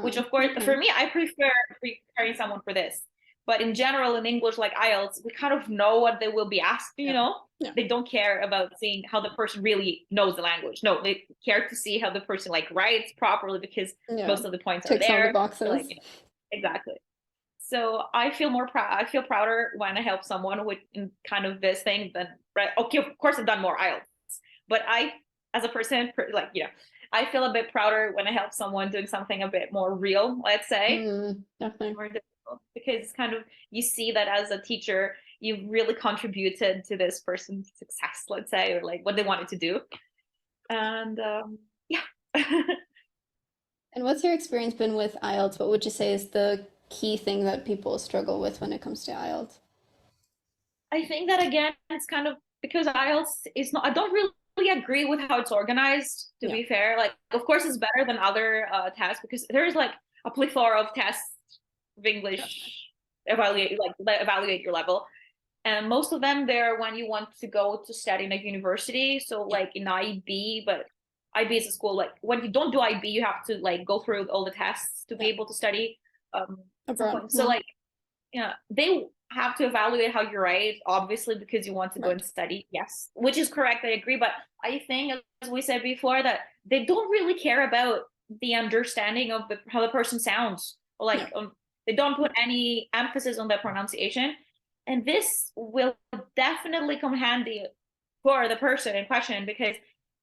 which Oh, of course, okay. for me, I prefer preparing someone for this. But in general, in English, like IELTS, we kind of know what they will be asked, Yeah. Yeah. They don't care about seeing how the person really knows the language. No, they care to see how the person like writes properly because Yeah. most of the points are Ticks all the there. boxes. Like, exactly. So I feel more proud. I feel prouder when I help someone with in kind of this thing than right. Okay, of course I've done more IELTS, but as a person, like I feel a bit prouder when I help someone doing something a bit more real, let's say, Definitely. more difficult, because kind of you see that as a teacher, you've really contributed to this person's success, let's say, or like what they wanted to do, and yeah. And what's your experience been with IELTS? What would you say is the key thing that people struggle with when it comes to IELTS? I think that again, it's kind of because IELTS is not. I don't really agree with how it's organized. To Yeah. be fair, like of course it's better than other tests because there's like a plethora of tests of Definitely. English evaluate your level, and most of them they're when you want to go to study in a university. So Yeah. like in IB, but IB is a school. Like when you don't do IB, you have to like go through all the tests to be Yeah. able to study at some Abroad. point. So Yeah. like yeah, they have to evaluate how you write, obviously, because you want to go Right. and study. Yes, which is correct. I agree. But I think, as we said before, that they don't really care about the understanding of how the person sounds. Yeah. Like, they don't put any emphasis on the pronunciation. And this will definitely come handy for the person in question because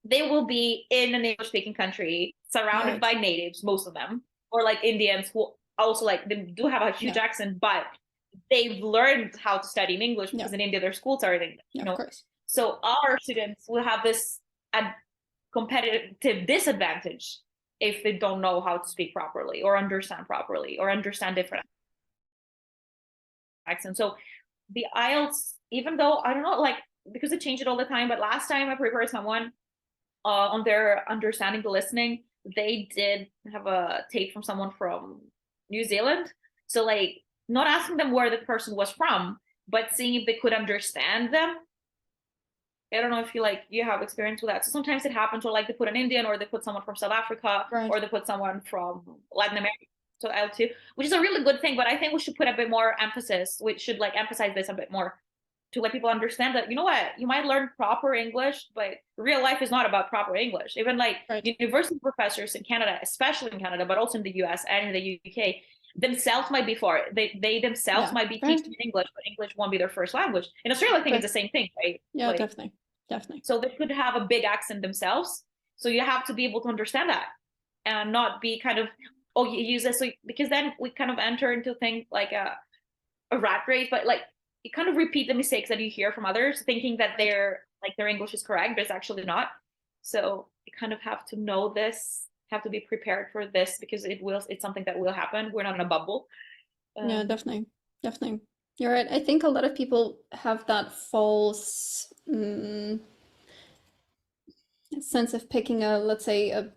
they will be in an English speaking country surrounded Right. by natives, most of them, or like Indians who also like they do have a huge Yeah. accent, but they've learned how to study in English Yeah. because in India their schools are in English, Yeah. Of course. So our students will have this competitive disadvantage if they don't know how to speak properly or understand properly or understand different accent. So the IELTS, even though I don't know, like because they change it all the time, but last time I prepared someone on their understanding the listening, they did have a tape from someone from New Zealand. So like not asking them where the person was from, but seeing if they could understand them. I don't know if you have experience with that. So sometimes it happens, or like they put an Indian, or they put someone from South Africa, Right. or they put someone from Latin America. So L2, which is a really good thing, but I think we should put a bit more emphasis. We should like emphasize this a bit more to let people understand that, you know what, you might learn proper English, but real life is not about proper English. Even like Right. university professors in Canada, especially in Canada, but also in the US and in the UK, themselves might be for it. They themselves Yeah. might be Right. teaching English, but English won't be their first language. In Australia, I think it's Right. the same thing, right? Yeah, Like, definitely. Definitely. so they could have a big accent themselves. So you have to be able to understand that and not be kind of, oh, you use this. So, because then we kind of enter into things like a rat race, but like you kind of repeat the mistakes that you hear from others, thinking that Right. their English is correct, but it's actually not. So you kind of have to know this, have to be prepared for this because it's something that will happen. We're not in a bubble. Yeah, Um, definitely. Definitely. You're right. I think a lot of people have that false sense of picking a, let's say, a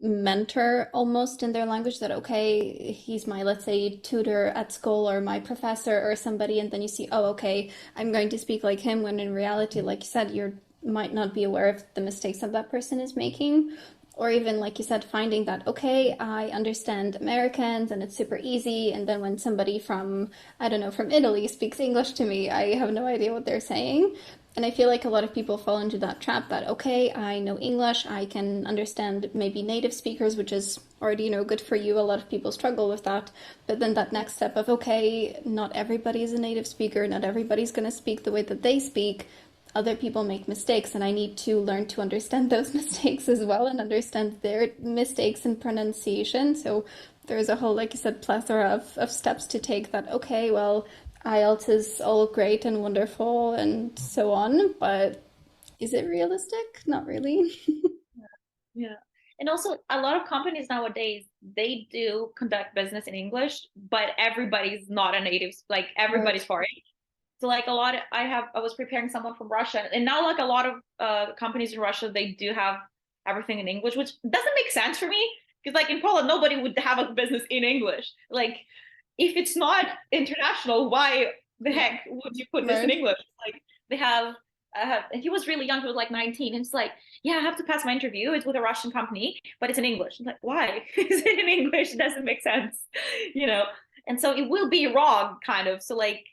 mentor almost in their language, that okay, he's my, let's say, tutor at school or my professor or somebody, and then you see, oh, okay, I'm going to speak like him, when in reality, like you said, you might not be aware of the mistakes that that person is making. Or even, like you said, finding that, okay, I understand Americans and it's super easy. And then when somebody from, I don't know, from Italy speaks English to me, I have no idea what they're saying. And I feel like a lot of people fall into that trap that, okay, I know English, I can understand maybe native speakers, which is already, good for you. A lot of people struggle with that. But then that next step of, okay, not everybody is a native speaker, not everybody's going to speak the way that they speak. Other people make mistakes, and I need to learn to understand those mistakes as well and understand their mistakes in pronunciation. So there's a whole, like you said, plethora of steps to take that, okay, well, IELTS is all great and wonderful and so on, but is it realistic? Not really. yeah. And also a lot of companies nowadays, they do conduct business in English, but everybody's not a native, like everybody's Right. foreign. So like I was preparing someone from Russia, and now like a lot of companies in Russia, they do have everything in English, which doesn't make sense for me because like in Poland, nobody would have a business in English. Like if it's not international, why the Yeah. heck would you put this in Right. English? Like they have, and he was really young. He was like 19, and it's like, yeah, I have to pass my interview. It's with a Russian company, but it's in English. I'm like, why is it in English? It doesn't make sense, you know. And so it will be wrong, kind of. So like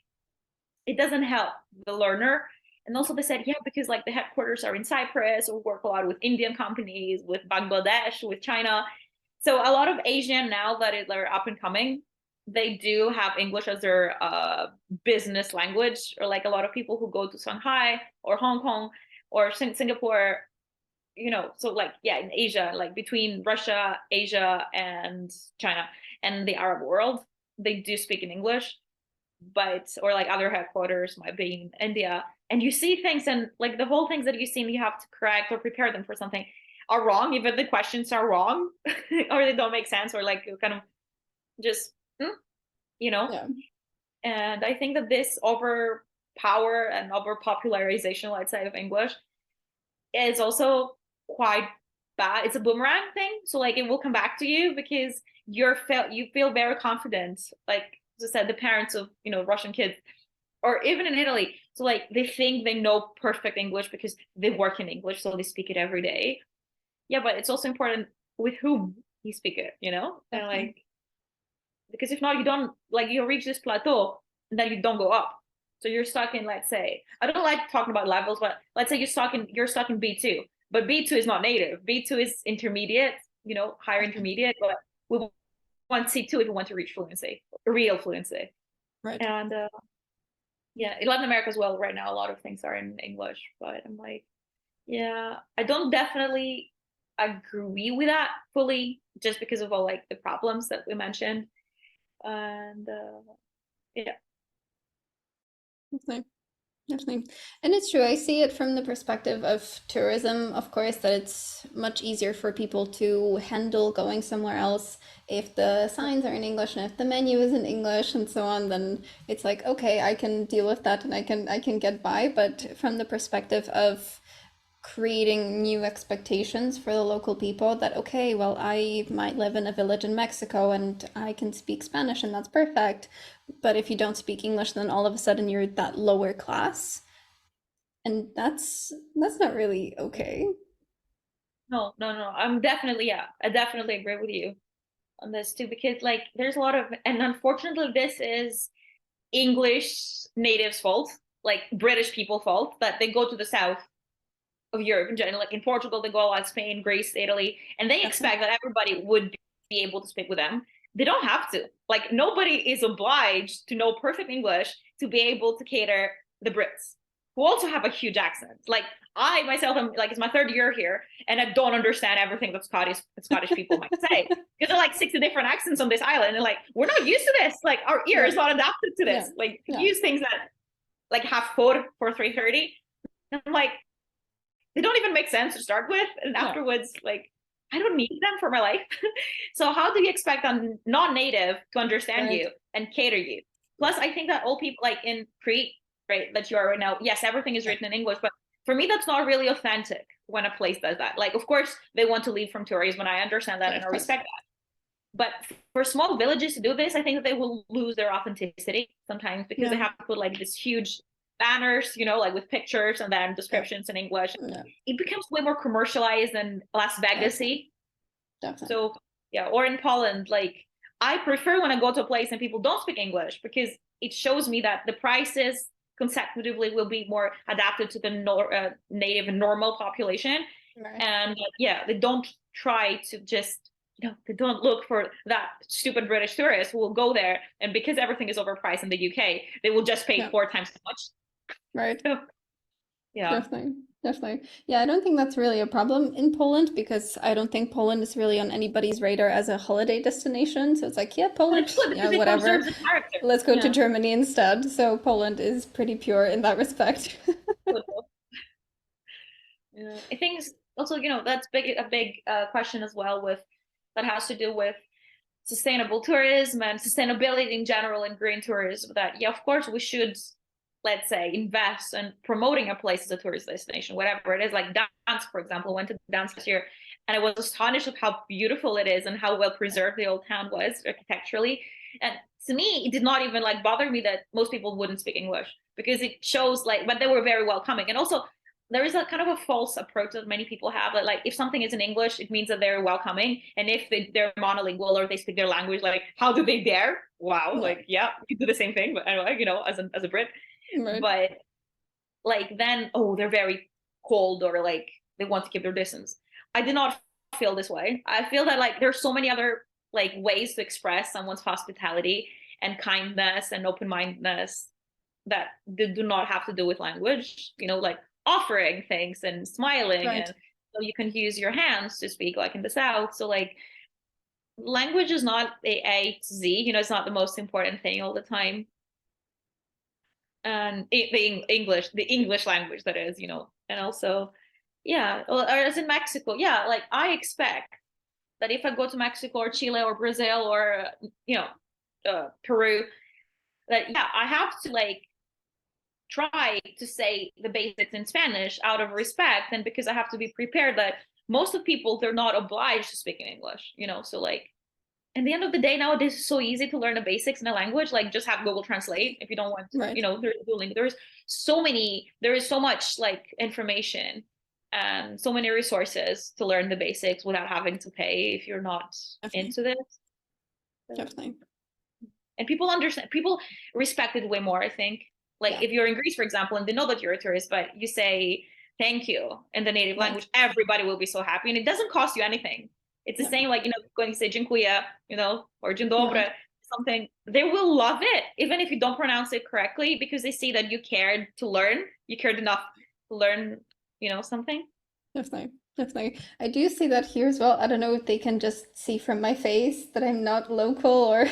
it doesn't help the learner. And also they said, yeah, because like the headquarters are in Cyprus, or work a lot with Indian companies, with Bangladesh, with China. So a lot of Asian now that are up and coming, they do have English as their business language, or like a lot of people who go to Shanghai or Hong Kong or Singapore, so like, yeah, in Asia, like between Russia, Asia, and China and the Arab world, they do speak in English, but or like other headquarters might be in India, and you see things, and like the whole things that you see and you have to correct or prepare them for something are wrong, even the questions are wrong or they don't make sense, or like you kind of just you know Yeah. and I think that this overpower and over popularization, let's say, of English is also quite bad. It's a boomerang thing, so like it will come back to you because you feel very confident, like as I said, the parents of Russian kids, or even in Italy. So like they think they know perfect English because they work in English, so they speak it every day. Yeah, but it's also important with whom you speak it, and Definitely. like because if not, you don't like you reach this plateau and then you don't go up. So you're stuck in, let's say, I don't like talking about levels, but let's say you're stuck in B2, but B2 is not native. B2 is intermediate, higher Okay. intermediate, but we want C2 if we want to reach fluency, real fluency. Right. And yeah, in Latin America as well, right now, a lot of things are in English, but I'm like, yeah, I don't definitely agree with that fully just because of all like the problems that we mentioned. And yeah. Okay. Definitely. And it's true. I see it from the perspective of tourism, of course, that it's much easier for people to handle going somewhere else if the signs are in English and if the menu is in English and so on, then it's like, okay, I can deal with that and I can get by. But from the perspective of creating new expectations for the local people that, okay, well, I might live in a village in Mexico and I can speak Spanish and that's perfect. But if you don't speak English, then all of a sudden you're that lower class. And that's not really okay. No, no, no. I'm definitely, yeah, I definitely agree with you on this too, because like there's a lot of, and unfortunately, this is English natives' fault, like British people fault, that they go to the south of Europe in general, like in Portugal, they go out Spain, Greece, Italy, and they Definitely. expect that everybody would be able to speak with them. They don't have to. Like nobody is obliged to know perfect English to be able to cater the Brits, who also have a huge accent. Like I myself am like it's my third year here, and I don't understand everything that Scottish people might say because there are like 60 different accents on this island, and like we're not used to this. Like our ear is Right. not adapted to Yeah. this. Like Yeah. use things that like have for 330. I'm like they don't even make sense to start with, and No. afterwards like I don't need them for my life. So how do you expect a non-native to understand Right. you and cater you? Plus I think that all people like in Crete, right, that you are right now, yes, everything is Yeah. written in English, but for me that's not really authentic when a place does that. Like of course they want to leave from tourism, and I understand that Yeah, and of I course. respect that, but for small villages to do this, I think that they will lose their authenticity sometimes because they Yeah. have to put like this huge banners, you know, like with pictures and then Yeah. descriptions in English. Yeah. It becomes way more commercialized and Las Definitely. Vegasy. Definitely. So yeah, or in Poland, like I prefer when I go to a place and people don't speak English because it shows me that the prices consecutively will be more adapted to the native and normal population, Right. and yeah, they don't try to just they don't look for that stupid British tourist who will go there and because everything is overpriced in the UK, they will just pay Yeah. 4 times as much. Right. So yeah, Definitely. Definitely. Yeah, I don't think that's really a problem in Poland because I don't think Poland is really on anybody's radar as a holiday destination. So it's like, yeah, but it's Poland, good yeah, because it whatever. conserves the character. Let's go to Yeah. Germany instead. So Poland is pretty pure in that respect. Yeah. I think also, that's a big question as well with that has to do with sustainable tourism and sustainability in general and green tourism. That yeah, of course we should, let's say, invest in promoting a place as a tourist destination, whatever it is. Like dance, for example, I went to dance this year, and I was astonished of how beautiful it is and how well preserved the old town was architecturally. And to me, it did not even like bother me that most people wouldn't speak English because it shows like, but they were very welcoming. And also there is a kind of a false approach that many people have that like if something is in English it means that they're welcoming, and if they're monolingual or they speak their language, like how do they dare, wow, Yeah. like yeah, you do the same thing, but anyway, as a Brit. Right. But like then oh they're very cold or like they want to keep their distance. I did not feel this way. I feel that like there's so many other like ways to express someone's hospitality and kindness and open-mindedness that they do not have to do with language, like offering things and smiling. Right. And so you can use your hands to speak like in the South. So like language is not A to Z, it's not the most important thing all the time. And the English language, that is, and also, yeah, or as in Mexico, yeah, like I expect that if I go to Mexico or Chile or Brazil or, Peru, that yeah, I have to like try to say the basics in Spanish out of respect, and because I have to be prepared that most of people they're not obliged to speak in English, so like at the end of the day nowadays it's so easy to learn the basics in a language, like just have Google Translate if you don't want to, Right. there is so much like information and so many resources to learn the basics without having to pay if you're not Definitely. into this. Definitely. And people respect it way more, I think. Like Yeah. if you're in Greece, for example, and they know that you're a tourist, but you say thank you in the native Right. language, everybody will be so happy, and it doesn't cost you anything. It's the No. same, like going to say dziękuję, or dzień dobry, Right. something. They will love it, even if you don't pronounce it correctly, because they see that you cared to learn, you cared enough to learn, something. Definitely. Definitely. I do see that here as well. I don't know if they can just see from my face that I'm not local or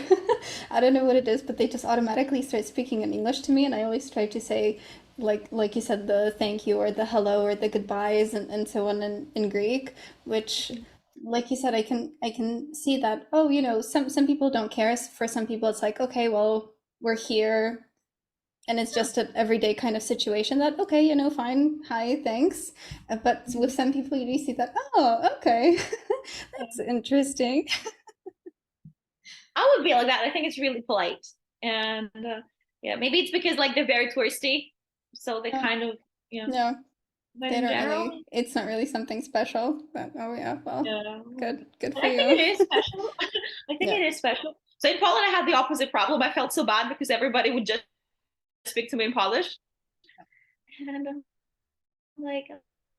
I don't know what it is, but they just automatically start speaking in English to me. And I always try to say like you said, the thank you or the hello or the goodbyes and so on in Greek, which like you said, I can see that, oh, some people don't care. For some people it's like, okay, well, we're here and it's just an everyday kind of situation that, okay, fine, hi, thanks. But with some people you do see that, oh, okay, that's interesting. I would be like that. I think it's really polite. And yeah, maybe it's because like they're very touristy. So they Yeah, kind of, you know, no, but they in don't general, really, it's not really something special. But oh yeah, well, yeah. good But for I think you. it is special. I think Yeah. it is special. So in Poland, I had the opposite problem. I felt so bad because everybody would just speak to me in Polish. And I'm like,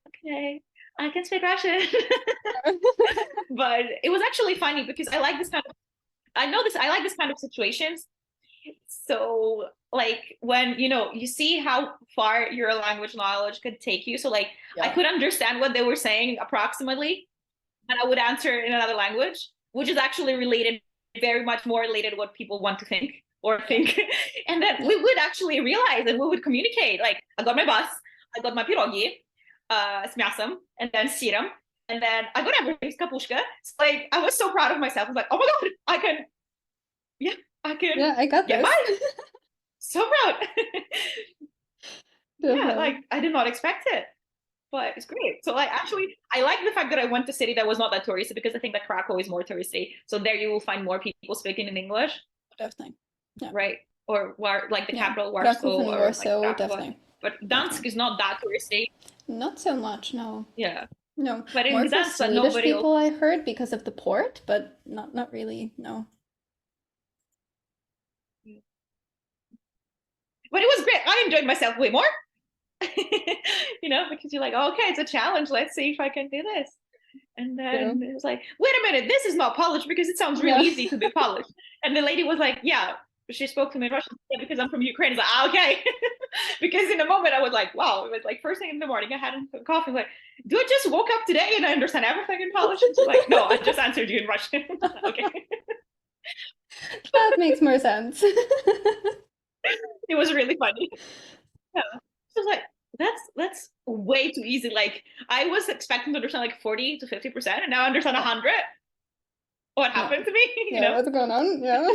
okay, I can speak Russian. But it was actually funny because I like this kind of, I know this, I like this kind of situations. So like when you see how far your language knowledge could take you. So like I Yeah. could understand what they were saying approximately, and I would answer in another language, which is actually related, very much more related to what people want to think or Yeah. think. And then Yeah. we would actually realize and we would communicate. Like I got my bus, I got my pirogi, с мясом, and then serum, and then I got everything, kapushka. So like I was so proud of myself. I was like, oh my god, yeah, I can Yeah, I got get this. by. So proud. Yeah, like Definitely. I did not expect it, but it's great. So like actually, I like the fact that I went to a city that was not that touristy because I think that Krakow is more touristy. So there you will find more people speaking in English, Definitely. Yeah. right? Or like the Yeah. capital Warsaw Krakow and or like Warsaw, Krakow. definitely. But Gdansk Definitely. is not that touristy. Not so much, no. Yeah, No. but in More for Gdansk, but Swedish nobody else. people I heard because of the port, but not really, no. But it was great. I enjoyed myself way more. Because you're like, oh, okay, it's a challenge. Let's see if I can do this. And Yeah. then it was like, wait a minute, this is not Polish because it sounds really Yeah. easy to be Polish. And the lady was like, yeah, she spoke to me in Russian. Yeah, because I'm from Ukraine. It's like, ah, okay. Because in a moment I was like, wow, it was like first thing in the morning, I had a coffee. Like, do I just woke up today and I understand everything in Polish? And she's like, no, I just answered you in Russian. Okay. That makes more sense. It was really funny. Yeah. So I was like, that's way too easy. Like I was expecting to understand like 40 to 50%, and now I understand Yeah. 100. What Yeah. happened to me? Yeah, what's going on? Yeah.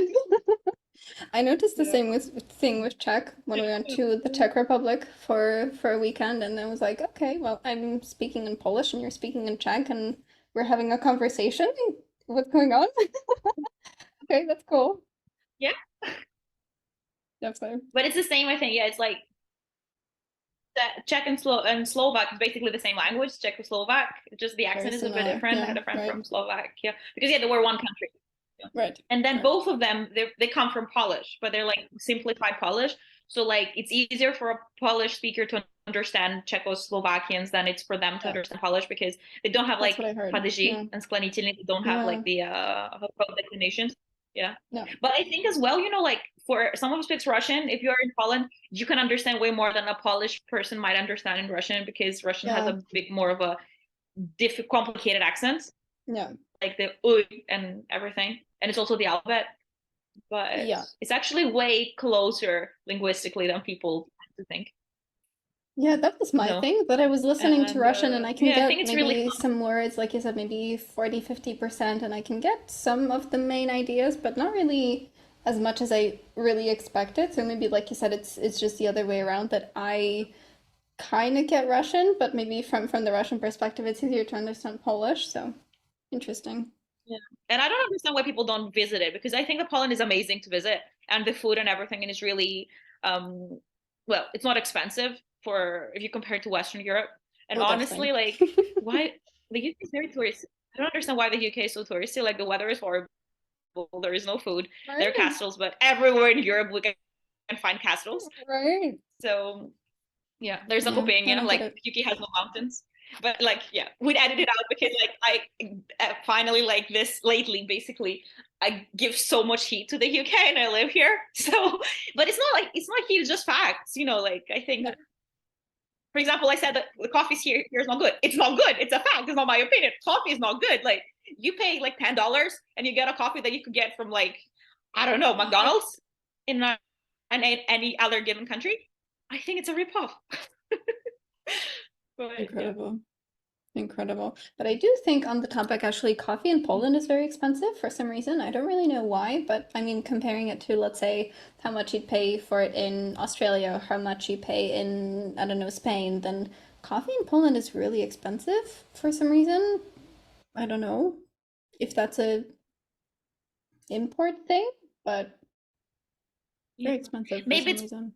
I noticed the Yeah. same thing with Czech when we went to the Czech Republic for a weekend, and I was like, okay, well, I'm speaking in Polish and you're speaking in Czech, and we're having a conversation. What's going on? Okay, that's cool. Yeah. Definitely. But it's the same, I think. Yeah, it's like Czech and Slovak is basically the same language, Czechoslovak. Just the Very accent is a bit similar. different, Yeah, different right. from Slovakia because yeah, they were one country. Yeah. Right. And then Right. both of them they come from Polish, but they're like simplified Polish. So like it's easier for a Polish speaker to understand Czechoslovakians than it's for them to Yeah. understand Polish because they don't have That's like what I heard. падежи Yeah. and sklanitelny. They don't have Yeah. like the declinations. Yeah. No. But I think as well, like for someone who speaks Russian, if you're in Poland, you can understand way more than a Polish person might understand in Russian because Russian has Yeah. a bit more of a complicated accent, Yeah. like the and everything, and it's also the alphabet. But Yeah. it's actually way closer linguistically than people tend to think. Yeah, that was my No, thing, that I was listening to and Russian and I can yeah, I think get it's really maybe fun. some words, like you said, maybe 40, 50%, and I can get some of the main ideas, but not really as much as I really expected. So maybe, like you said, it's just the other way around, that I kind of get Russian, but maybe from the Russian perspective, it's easier to understand Polish. So interesting. Yeah. And I don't understand why people don't visit it because I think that Poland is amazing to visit and the food and everything and it's really um well, it's not expensive for if you compare it to Western Europe. And Oh, honestly, definitely. like why the UK is very touristy. I don't understand why the UK is so touristy. Like the weather is horrible. There is no food. There are Right, castles, but everywhere in Europe we can find castles. right. So yeah, there's Yeah, I Zakopania. don't get Like it. UK has no mountains, but like yeah, we'd edit it out because like I finally like this lately. Basically, I give so much heat to the UK and I live here. So, but it's not heat. It's just facts. Like I think, Yeah, for example, I said that the coffee here is not good. It's not good. It's a fact. It's not my opinion. Coffee is not good. Like you pay like $10 and you get a coffee that you could get from like I don't know McDonald's in any other given country. I think it's a ripoff. But yeah. Incredible. Incredible. But I do think on the topic, actually, coffee in Poland is very expensive for some reason. I don't really know why, but I mean, comparing it to, let's say, how much you'd pay for it in Australia or how much you pay in, I don't know, Spain, then coffee in Poland is really expensive for some reason. I don't know if that's a import thing, but Yeah. very expensive for Maybe some it's reason.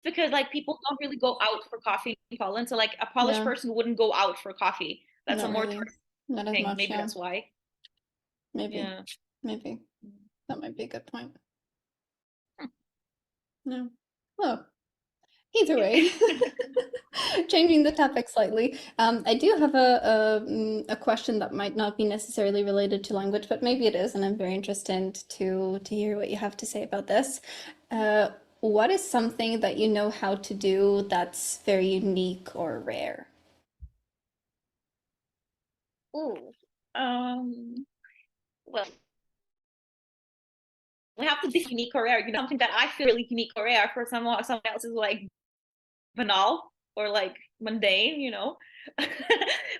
because like people don't really go out for coffee in Poland. So like a Polish Yeah, person wouldn't go out for coffee. That's a not more really. tourist Not as thing. much, Maybe yeah. that's why. Maybe. Yeah. Maybe. That might be a good point. No. Well, either way, changing the topic slightly, I do have a question that might not be necessarily related to language, but maybe it is, and I'm very interested to hear what you have to say about this. Uh, what is something that you know how to do that's very unique or rare? Ooh. Um, well, we have to be unique or rare. You know, something that I feel really unique or rare for someone else is like banal or like mundane, you know.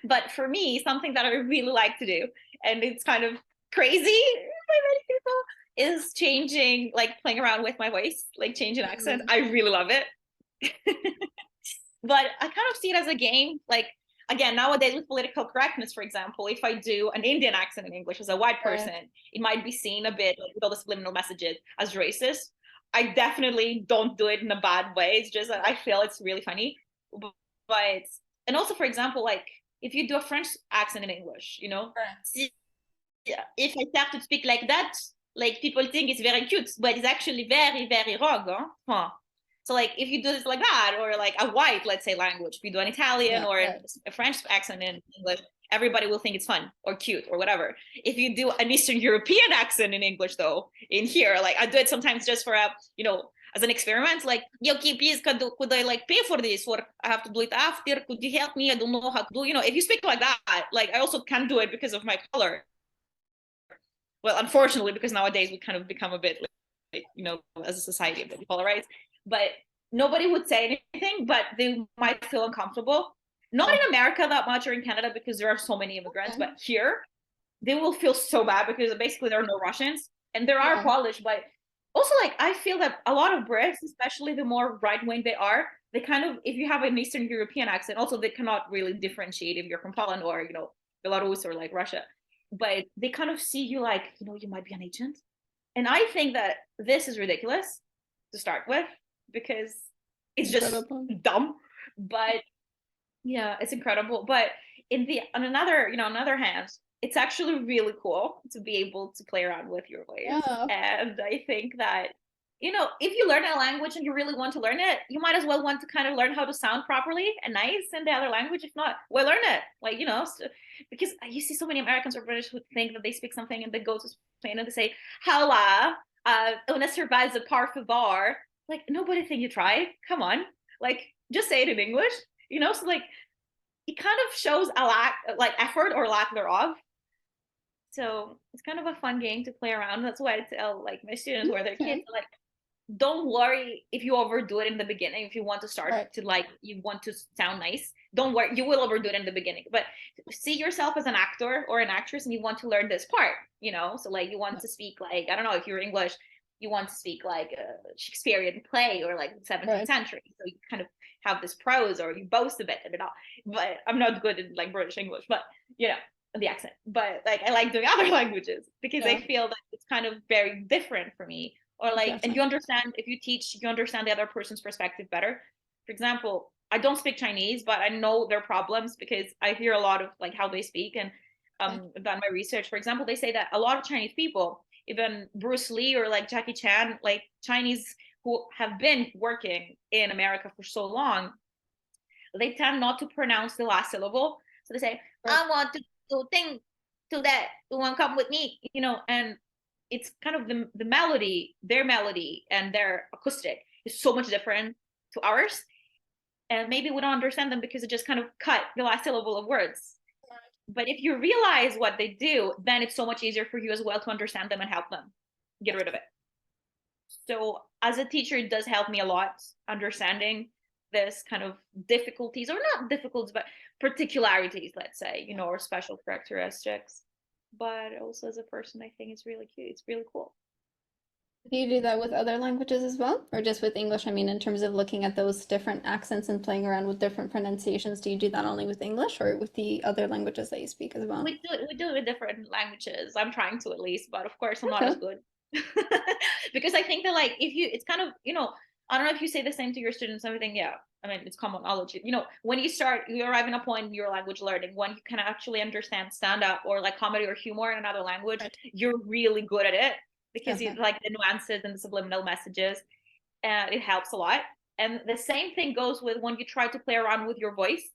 But for me, something that I really like to do, and it's kind of crazy by many people, is changing, like playing around with my voice, like changing accents. Mm, I really love it. But I kind of see it as a game. Like again, nowadays with political correctness, for example, if I do an Indian accent in English as a white right. person, it might be seen a bit like with all the subliminal messages as racist. I definitely don't do it in a bad way. It's just that I feel it's really funny. But and also, for example, like if you do a French accent in English, you know, Right. if I start to speak like that, like people think it's very cute, but it's actually very, very wrong. Huh? So like if you do this like that, or like a white, let's say, language, if you do an Italian Yeah, or right. a French accent in English, everybody will think it's fun or cute or whatever. If you do an Eastern European accent in English, though, in here, like I do it sometimes just for a, you know, as an experiment, like, yo, please, could I like pay for this, or I have to do it after? Could you help me? I don't know how to do. You know, if you speak like that, like I also can't do it because of my color. Well, unfortunately, because nowadays we kind of become a bit like, you know, as a society a bit polarized. But nobody would say anything, but they might feel uncomfortable. Not Yeah. in America that much or in Canada because there are so many immigrants, Okay. but here they will feel so bad because basically there are no Russians and there are Yeah. Polish, but also like I feel that a lot of Brits, especially the more right wing they are, they kind of, if you have an Eastern European accent, also they cannot really differentiate if you're from Poland or, you know, Belarus or like Russia, but they kind of see you like, you know, you might be an agent. And I think that this is ridiculous to start with because it's just Incredible. dumb. But yeah, it's incredible. But in the on another, you know, on another hand, it's actually really cool to be able to play around with your voice. Yeah. And I think that, you know, if you learn a language and you really want to learn it, you might as well want to kind of learn how to sound properly and nice in the other language. If not, well, learn it. Like, you know, because you see so many Americans or British who think that they speak something and they go to Spain and they say, hola, una cerveza, por favor. Like, nobody think you tried. Come on. Like, just say it in English, you know? So, like, it kind of shows a lack, like effort or lack thereof. So it's kind of a fun game to play around. That's why I tell like my students who are their kids, Okay. like, don't worry if you overdo it in the beginning. If you want to start Right. to like, you want to sound nice, don't worry, you will overdo it in the beginning. But see yourself as an actor or an actress and you want to learn this part, you know? So like you want Yeah. to speak like, I don't know, if you're English, you want to speak like a Shakespearean play or like 17th Right. century. So you kind of have this prose or you boast a bit and all. But I'm not good in like British English, but you know, the accent. But like I like doing other languages because I Yeah. feel that it's kind of very different for me, or like, and you Definitely. understand, if you teach, you understand the other person's perspective better. For example, I don't speak Chinese, but I know their problems because I hear a lot of like how they speak, and Okay. done my research. For example, they say that a lot of Chinese people, even Bruce Lee or like Jackie Chan, like Chinese who have been working in America for so long, they tend not to pronounce the last syllable. So they say, Right. I want to do thing to that, you want to come with me, you know, and it's kind of the melody, their melody and their acoustic is so much different to ours. And maybe we don't understand them because it just kind of cut the last syllable of words. But if you realize what they do, then it's so much easier for you as well to understand them and help them get rid of it. So as a teacher, it does help me a lot understanding this kind of difficulties, or not difficulties, but particularities, let's say, or special characteristics. But also as a person, I think it's really cute. It's really cool. Do you do that with other languages as well, or just with English? I mean, in terms of looking at those different accents and playing around with different pronunciations, do you do that only with English or with the other languages that you speak as well? We do it with different languages. I'm trying to, at least, but of course I'm not Okay. as good. Because I think that, like, if you it's kind of, I don't know if you say the same to your students and everything. Yeah, I mean, it's common knowledge. When you arrive in a point in your language learning when you can actually understand stand up or like comedy or humor in another language, Right. you're really good at it, because you Okay. like the nuances and the subliminal messages. It helps a lot. And the same thing goes with when you try to play around with your voice,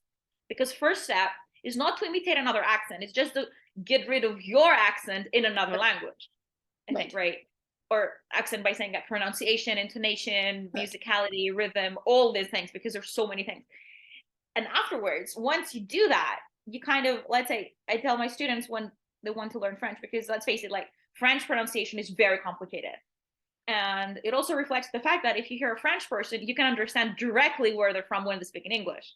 because first step is not to imitate another accent, it's just to get rid of your accent in another Right. language, I think, Right. right? Or accent by saying that pronunciation, intonation, Right. musicality, rhythm, all these things, because there's so many things. And afterwards, once you do that, you kind of, let's say, I tell my students when they want to learn French, because let's face it, like, French pronunciation is very complicated. And it also reflects the fact that if you hear a French person, you can understand directly where they're from when they speak in English,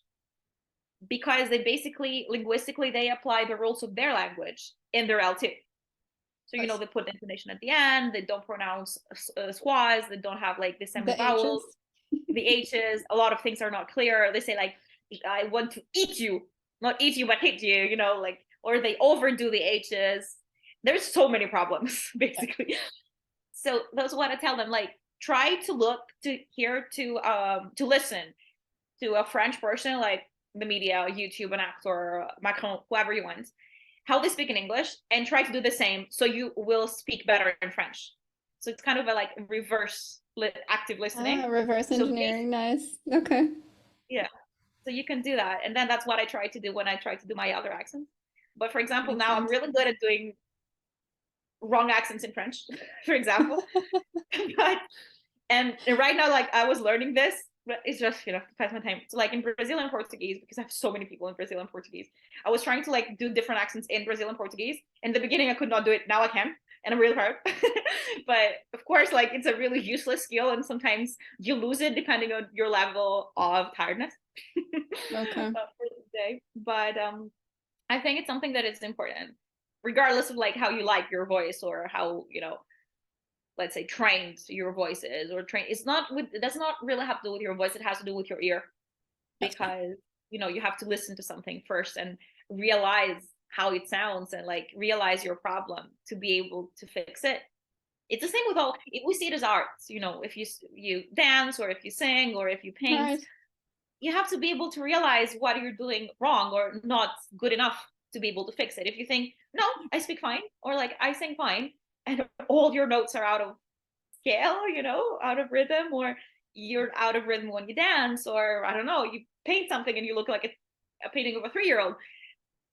because they basically, linguistically, they apply the rules of their language in their L2. So, Course. they put the intonation at the end, they don't pronounce schwas, they don't have like the The semi-vowels, H's. the H's, a lot of things are not clear. They say like, I want to eat you, not eat you, but hit you, like, or they overdo the H's. There's so many problems, Yeah. basically. So that's what I tell them, like, try to look, to hear, to listen to a French person, like the media, YouTube, an actor, Macron, whoever you want, how they speak in English, and try to do the same, so you will speak better in French. So it's kind of a like reverse active Ah, listening. reverse So engineering. Nice. Okay. yeah, so you can do that, and then that's what I try to do when I try to do my other accents. But for example, Makes now I'm sense. really good at doing wrong accents in French, for example. But and right now, like, I was learning this, but it's just, to pass my time. So like in Brazilian Portuguese, because I have so many people in Brazilian Portuguese, I was trying to like do different accents in Brazilian Portuguese. In the beginning I could not do it, now I can, and I'm really proud. But of course, like, it's a really useless skill, and sometimes you lose it depending on your level of tiredness Okay. for the day. But I think it's something that is important, regardless of like how you like your voice, or how, let's say, trained your voice is, or trained, it does not really have to do with your voice, it has to do with your ear. That's fair. Because you have to listen to something first and realize how it sounds, and like realize your problem to be able to fix it. It's the same with all, if we see it as arts, if you dance, or if you sing, or if you paint, Right. you have to be able to realize what you're doing wrong or not good enough to be able to fix it. If you think, no, I speak fine, or like I sing fine, and all your notes are out of scale, out of rhythm, or you're out of rhythm when you dance, or I don't know, you paint something and you look like a painting of a 3-year-old.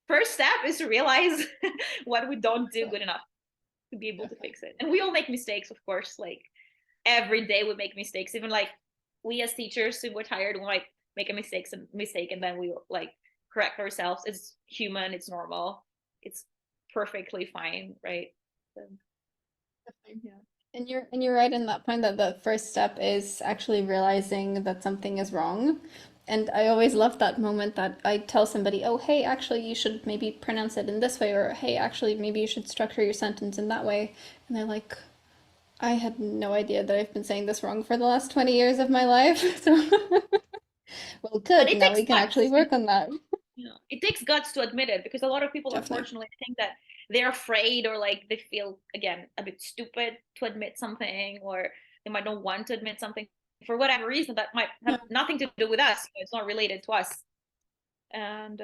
First step is to realize what we don't do good enough to be able to Definitely. fix it. And we all make mistakes, of course. Like, every day we make mistakes. Even like, we as teachers, if we're tired, we might make a mistake, and then we like correct ourselves. It's human, it's normal, it's perfectly fine, right? So, Definitely. yeah. And you're right in that point that the first step is actually realizing that something is wrong. And I always love that moment that I tell somebody, "Oh, hey, actually you should maybe pronounce it in this way," or "Hey, actually maybe you should structure your sentence in that way." And they're like, "I had no idea that I've been saying this wrong for the last 20 years of my life." So, well, But good. it Now takes we can actually guts. work on that. It takes guts to admit it, because a lot of people, Definitely. unfortunately, think that they're afraid, or like they feel, again, a bit stupid to admit something, or they might not want to admit something for whatever reason that might have Yeah. nothing to do with us. It's not related to us. And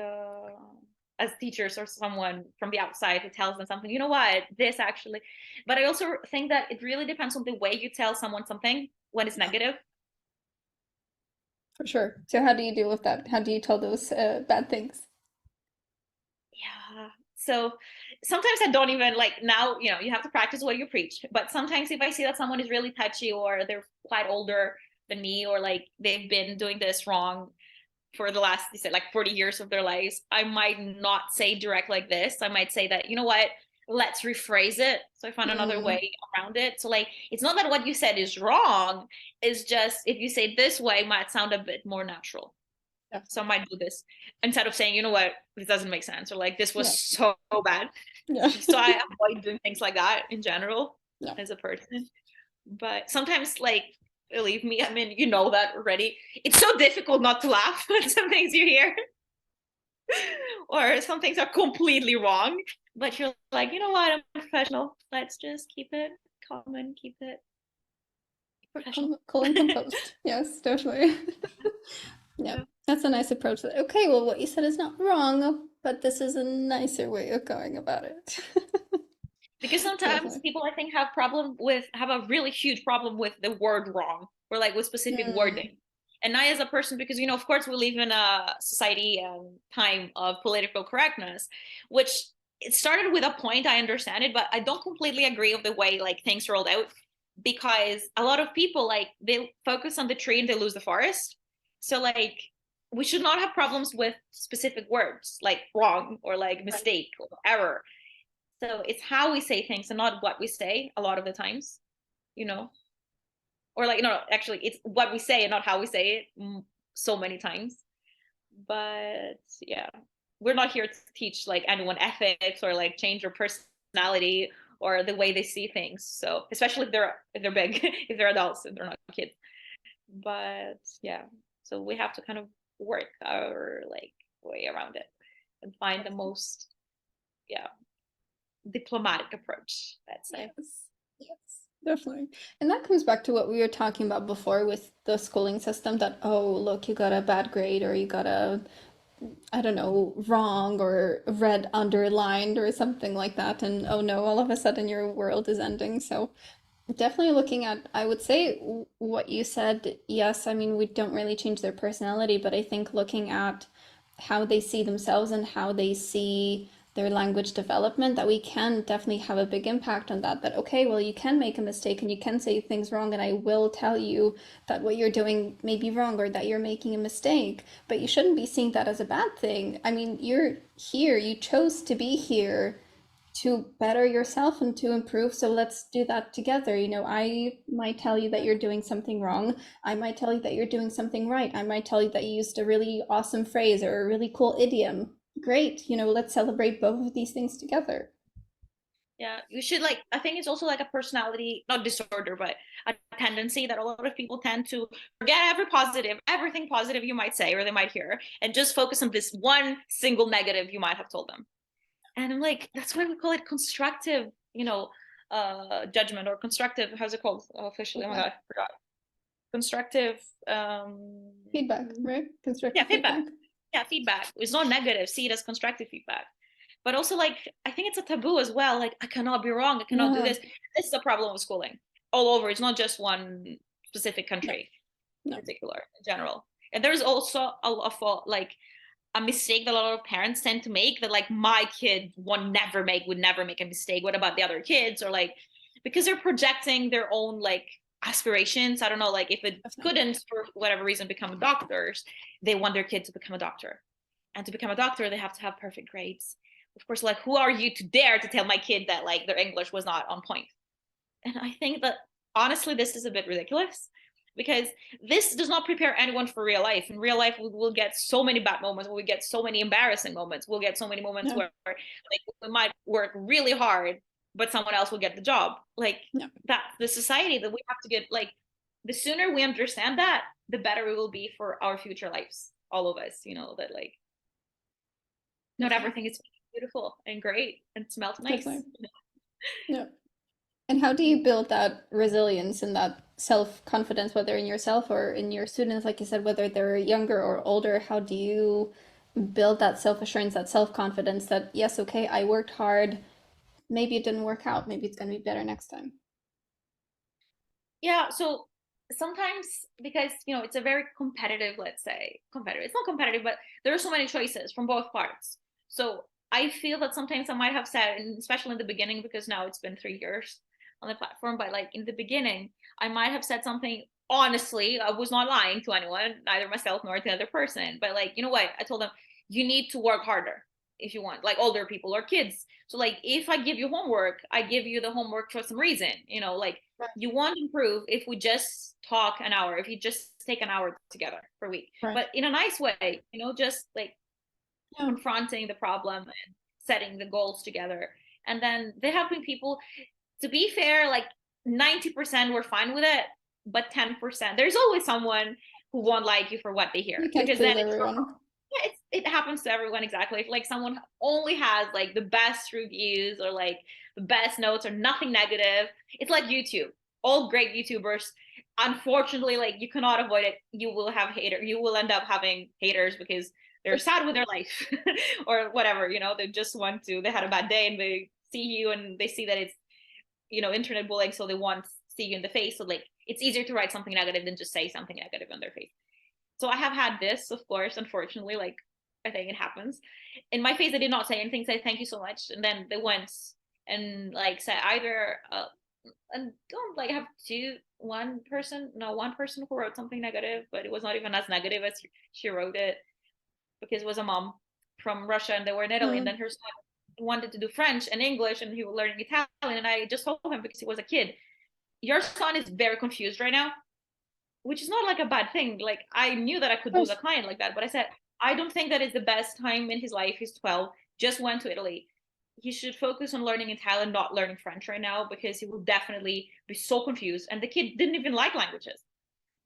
as teachers, or someone from the outside who tells them something, what, this actually. But I also think that it really depends on the way you tell someone something when it's Yeah, negative. for sure. So how do you deal with that? How do you tell those bad things? Yeah. So sometimes I don't even, like, now, you have to practice what you preach. But sometimes if I see that someone is really touchy, or they're quite older than me, or like they've been doing this wrong for the last, you said, like 40 years of their lives, I might not say direct like this. I might say that, what, let's rephrase it. So I found another Mm, way around it. So like, it's not that what you said is wrong. It's just if you say it this way, it might sound a bit more natural. So I definitely. might do this instead of saying, you know what, this doesn't make sense, or like this was Yeah. so bad. Yeah. So I avoid doing things like that in general Yeah. as a person. But sometimes, like, believe me, I mean, you know that already. It's so difficult not to laugh at some things you hear, or some things are completely wrong. But you're like, you know what, I'm a professional. Let's just keep it calm and keep it professional. Cool and composed. Yes, definitely. Yeah, Yeah. that's a nice approach. Okay, well, what you said is not wrong, but this is a nicer way of going about it. Because sometimes Definitely. people, I think, have a really huge problem with the word wrong, or like with specific Mm, wording. And I, as a person, because of course we live in a society and time of political correctness, which it started with a point. I understand it, but I don't completely agree with the way like things rolled out, because a lot of people, like, they focus on the tree and they lose the forest. So like, we should not have problems with specific words like wrong or like right. mistake or error. So it's how we say things and not what we say a lot of the times, you know? Or like, no, actually, it's what we say and not how we say it so many times. But yeah, we're not here to teach like anyone ethics or like change their personality or the way they see things. So especially if they're big, if they're adults and they're not kids. But yeah, so we have to kind of work our like way around it and find the Definitely. most, yeah, diplomatic approach, let's say. Yes. Yes. Definitely. And that comes back to what we were talking about before with the schooling system that, oh, look, you got a bad grade or you got a, I don't know, wrong or red underlined or something like that. And oh no, all of a sudden your world is ending. So definitely looking at, I would say what you said, yes, I mean, we don't really change their personality, but I think looking at how they see themselves and how they see their language development, that we can definitely have a big impact on that. That, okay, well, you can make a mistake and you can say things wrong, and I will tell you that what you're doing may be wrong or that you're making a mistake, but you shouldn't be seeing that as a bad thing. I mean, you're here, you chose to be here to better yourself and to improve. So let's do that together. You know, I might tell you that you're doing something wrong. I might tell you that you're doing something right. I might tell you that you used a really awesome phrase or a really cool idiom. Great. You know, let's celebrate both of these things together. Yeah, you should like, I think it's also like a personality, not disorder, but a tendency that a lot of people tend to forget everything positive you might say or they might hear, and just focus on this one single negative you might have told them. And I'm like, that's why we call it constructive, judgment, or constructive, how's it called officially? Oh my God, Feedback. I forgot. Constructive, um, Feedback, right? yeah, Constructive feedback. feedback. Yeah, feedback. It's not negative. See it as constructive feedback. But also, like, I think it's a taboo as well. Like, I cannot be wrong. I cannot do Yeah. this. This is a problem with schooling all over. It's not just one specific No, country in no. particular, in general. And there's also a lot of like a mistake that a lot of parents tend to make, that like my kid would never make a mistake. What about the other kids? Or like, because they're projecting their own like aspirations. I don't know, like if it Definitely. couldn't for whatever reason become doctors, they want their kid to become a doctor. And to become a doctor, they have to have perfect grades. Of course, like, who are you to dare to tell my kid that like their English was not on point? And I think that honestly, this is a bit ridiculous, because this does not prepare anyone for real life. In real life, we'll get so many bad moments, we'll get so many embarrassing moments, we'll get so many moments No, where like we might work really hard, but someone else will get the job. Like, no. that the society that we have to get, like, the sooner we understand that, the better it will be for our future lives, all of us, that like not Definitely. everything is beautiful and great and smells nice. Definitely. No. And how do you build that resilience and that self-confidence, whether in yourself or in your students, like you said, whether they're younger or older? How do you build that self-assurance, that self-confidence that, yes, okay, I worked hard. Maybe it didn't work out. Maybe it's going to be better next time. Yeah, so sometimes, because it's a very competitive, let's say competitive, it's not competitive, but there are so many choices from both parts. So I feel that sometimes I might have said, and especially in the beginning, because now it's been 3 years on the platform, but like in the beginning I might have said something, honestly, I was not lying to anyone, neither myself nor the other person, but like, you know what, I told them, you need to work harder. if you want, like older people or kids. So like if I give you homework, I give you the homework for some reason, like Right. you won't improve if we just talk an hour, if you just take an hour together per week, Right. but in a nice way, just like Yeah. confronting the problem and setting the goals together. And then they're helping people. To be fair, like 90% were fine with it, but 10%, there's always someone who won't like you for what they hear, You can't because then please everyone. yeah, it happens to everyone exactly. If like someone only has like the best reviews or like the best notes or nothing negative, it's like YouTube. All great YouTubers, unfortunately, like you cannot avoid it. You will have hater. You will end up having haters because they're sad with their life or whatever. They just want to. They had a bad day and they see you and they see that it's internet bullying, so they want to see you in the face. So like it's easier to write something negative than just say something negative in their face. So I have had this, of course, unfortunately, like I think it happens. In my face, I did not say anything, say thank you so much. And then they went and like said either, and don't like have one person who wrote something negative, but it was not even as negative as she wrote it, because it was a mom from Russia and they were in Italy. And Mm. then her son wanted to do French and English and he was learning Italian. And I just told him, because he was a kid, your son is very confused right now, which is not like a bad thing. Like I knew that I could lose a client like that, but I said, I don't think that is the best time in his life. He's 12, just went to Italy. He should focus on learning Italian, not learning French right now, because he will definitely be so confused. And the kid didn't even like languages.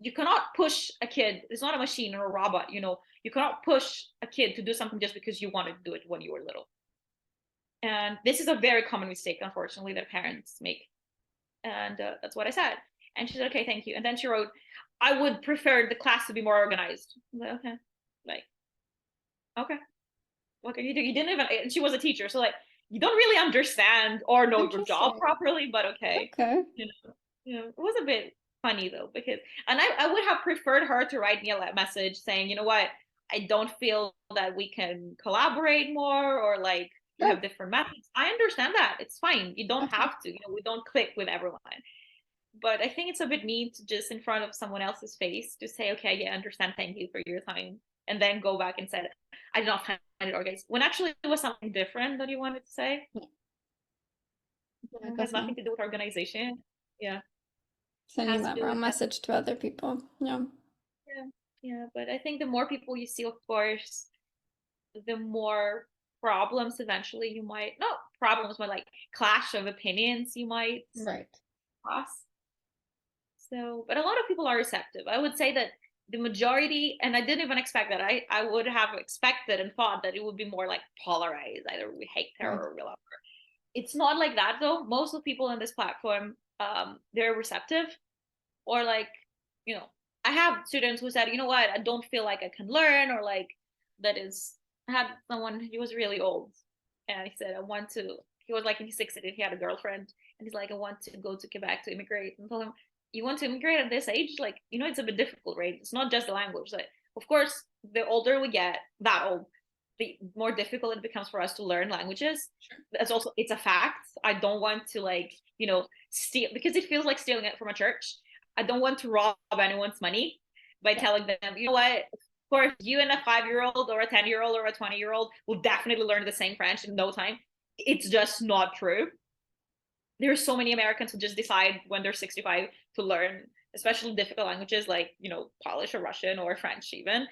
You cannot push a kid. It's not a machine or a robot. You cannot push a kid to do something just because you wanted to do it when you were little. And this is a very common mistake, unfortunately, that parents make. And that's what I said. And she said, okay, thank you. And then she wrote, I would prefer the class to be more organized. I'm like, okay. Like, okay. Okay. You didn't even, and she was a teacher. So, like, you don't really understand or know your job Interesting. properly, but okay. Okay. It was a bit funny though, because, and I would have preferred her to write me a message saying, you know what, I don't feel that we can collaborate more, or like, you Sure. have different methods. I understand that. It's fine. You don't Okay. have to. We don't click with everyone. But I think it's a bit mean to just in front of someone else's face to say, okay, yeah, I understand, thank you for your time, and then go back and say, I did not find it organized, when actually it was something different that you wanted to say. Yeah, yeah, It has nothing definitely. to do with organization. Yeah, Sending has to that do with wrong that. message to other people. Yeah. Yeah, yeah. But I think the more people you see, of course, the more problems eventually you might, not problems, but like clash of opinions you might Right. cross. So, but a lot of people are receptive. I would say that the majority, and I didn't even expect that. I would have expected and thought that it would be more like polarized, either we hate her Right. or we love her. It's not like that though. Most of the people on this platform, they're receptive, or like, you know, I have students who said, you know what, I don't feel like I can learn, or like that is, I had someone, he was really old, and he said, I want to, he was like in his 60s, he had a girlfriend, and he's like, I want to go to Quebec to immigrate. And I told him, you want to immigrate at this age? Like, it's a bit difficult, right? It's not just the language. Like, of course, the older we get, that old, the more difficult it becomes for us to learn languages. Sure. That's also, it's a fact. I don't want to like, steal, because it feels like stealing it from a church. I don't want to rob anyone's money by Yeah. telling them, you know what, of course, you and a 5-year-old or a 10-year-old or a 20-year-old will definitely learn the same French in no time. It's just not true. There's so many Americans who just decide when they're 65 to learn, especially difficult languages like, Polish or Russian or French even.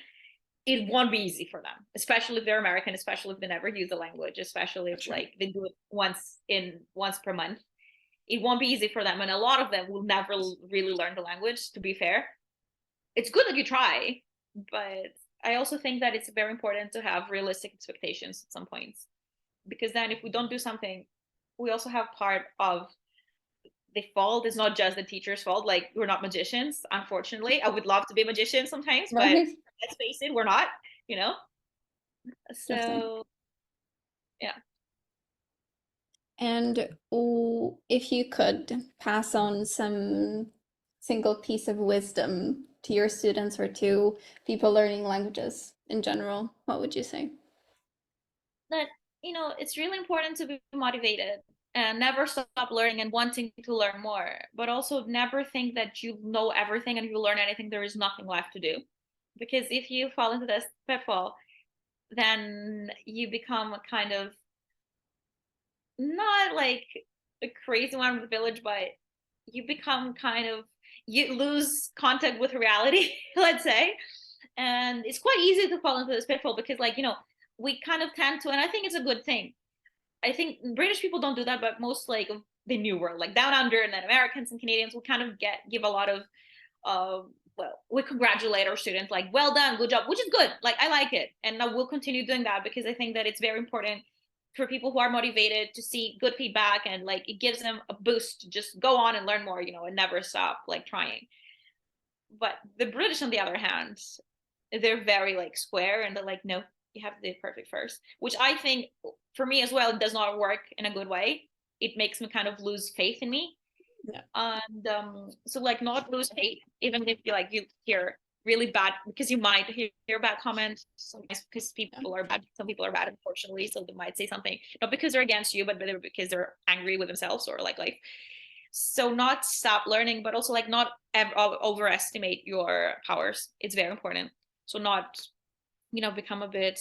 It won't be easy for them, especially if they're American, especially if they never use the language, especially if Sure. like they do it once per month. It won't be easy for them. And a lot of them will never really learn the language, to be fair. It's good that you try, but I also think that it's very important to have realistic expectations at some points, because then if we don't do something, we also have part of the fault. Is not just the teacher's fault. Like, we're not magicians, unfortunately. I would love to be a magician sometimes, but Right. let's face it, we're not, you know? Definitely. So, yeah. And if you could pass on some single piece of wisdom to your students or to people learning languages in general, what would you say? That, it's really important to be motivated and never stop learning and wanting to learn more, but also never think that you know everything and if you learn anything, there is nothing left to do. Because if you fall into this pitfall, then you become a kind of, not like a crazy one of the village, but you become kind of, you lose contact with reality, let's say. And it's quite easy to fall into this pitfall because, like, we kind of tend to, and I think it's a good thing. I think British people don't do that, but most like of the new world, like down under, and then Americans and Canadians will kind of give a lot of, well, we congratulate our students, like, well done, good job, which is good. Like, I like it, and I will continue doing that because I think that it's very important for people who are motivated to see good feedback, and like it gives them a boost to just go on and learn more, and never stop like trying. But the British, on the other hand, they're very like square, and they're like, no, you have to do it perfect first, which I think for me as well, it does not work in a good way. It makes me kind of lose faith in me. Yeah. And so like not lose faith, even if you hear really bad, because you might hear bad comments sometimes, because people are bad, some people are bad, unfortunately, so they might say something not because they're against you, but because they're angry with themselves or like life. So not stop learning, but also like not overestimate your powers. It's very important. So not, become a bit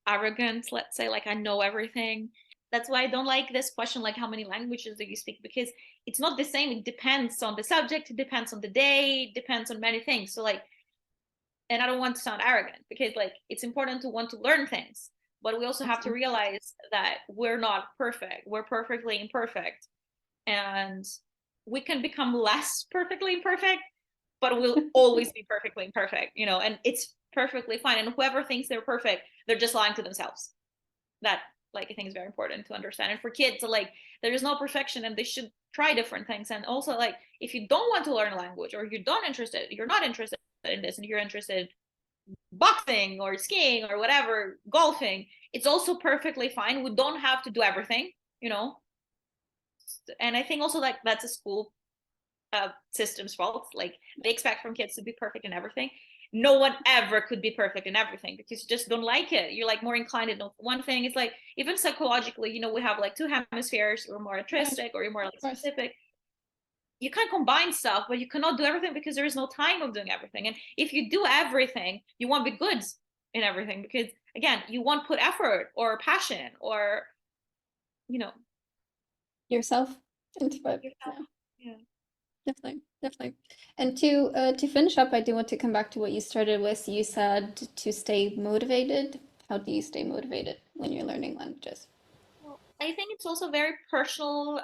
arrogant, let's say, like I know everything. That's why I don't like this question, like how many languages do you speak? Because it's not the same. It depends on the subject, it depends on the day, it depends on many things. So like, and I don't want to sound arrogant, because like it's important to want to learn things, but we also have to realize that we're not perfect. We're perfectly imperfect, and we can become less perfectly imperfect, but we'll always be perfectly imperfect, and it's perfectly fine. And whoever thinks they're perfect, they're just lying to themselves. That, like, I think is very important to understand. And for kids, so like, there is no perfection, and they should try different things. And also, like, if you don't want to learn a language, or you're not interested in this, and you're interested in boxing or skiing or whatever, golfing, it's also perfectly fine. We don't have to do everything, and I think also like that's a school system's fault. Like, they expect from kids to be perfect in everything. No one ever could be perfect in everything, because you just don't like it. You're like more inclined to know one thing. It's like, even psychologically, we have like two hemispheres. You're more altruistic, or you're more like specific. You can combine stuff, but you cannot do everything, because there is no time of doing everything. And if you do everything, you won't be good in everything, because again, you won't put effort or passion or, Yourself into it. yourself. Yeah. Definitely, definitely. And to finish up, I do want to come back to what you started with. You said to stay motivated. How do you stay motivated when you're learning languages? Well, I think it's also a very personal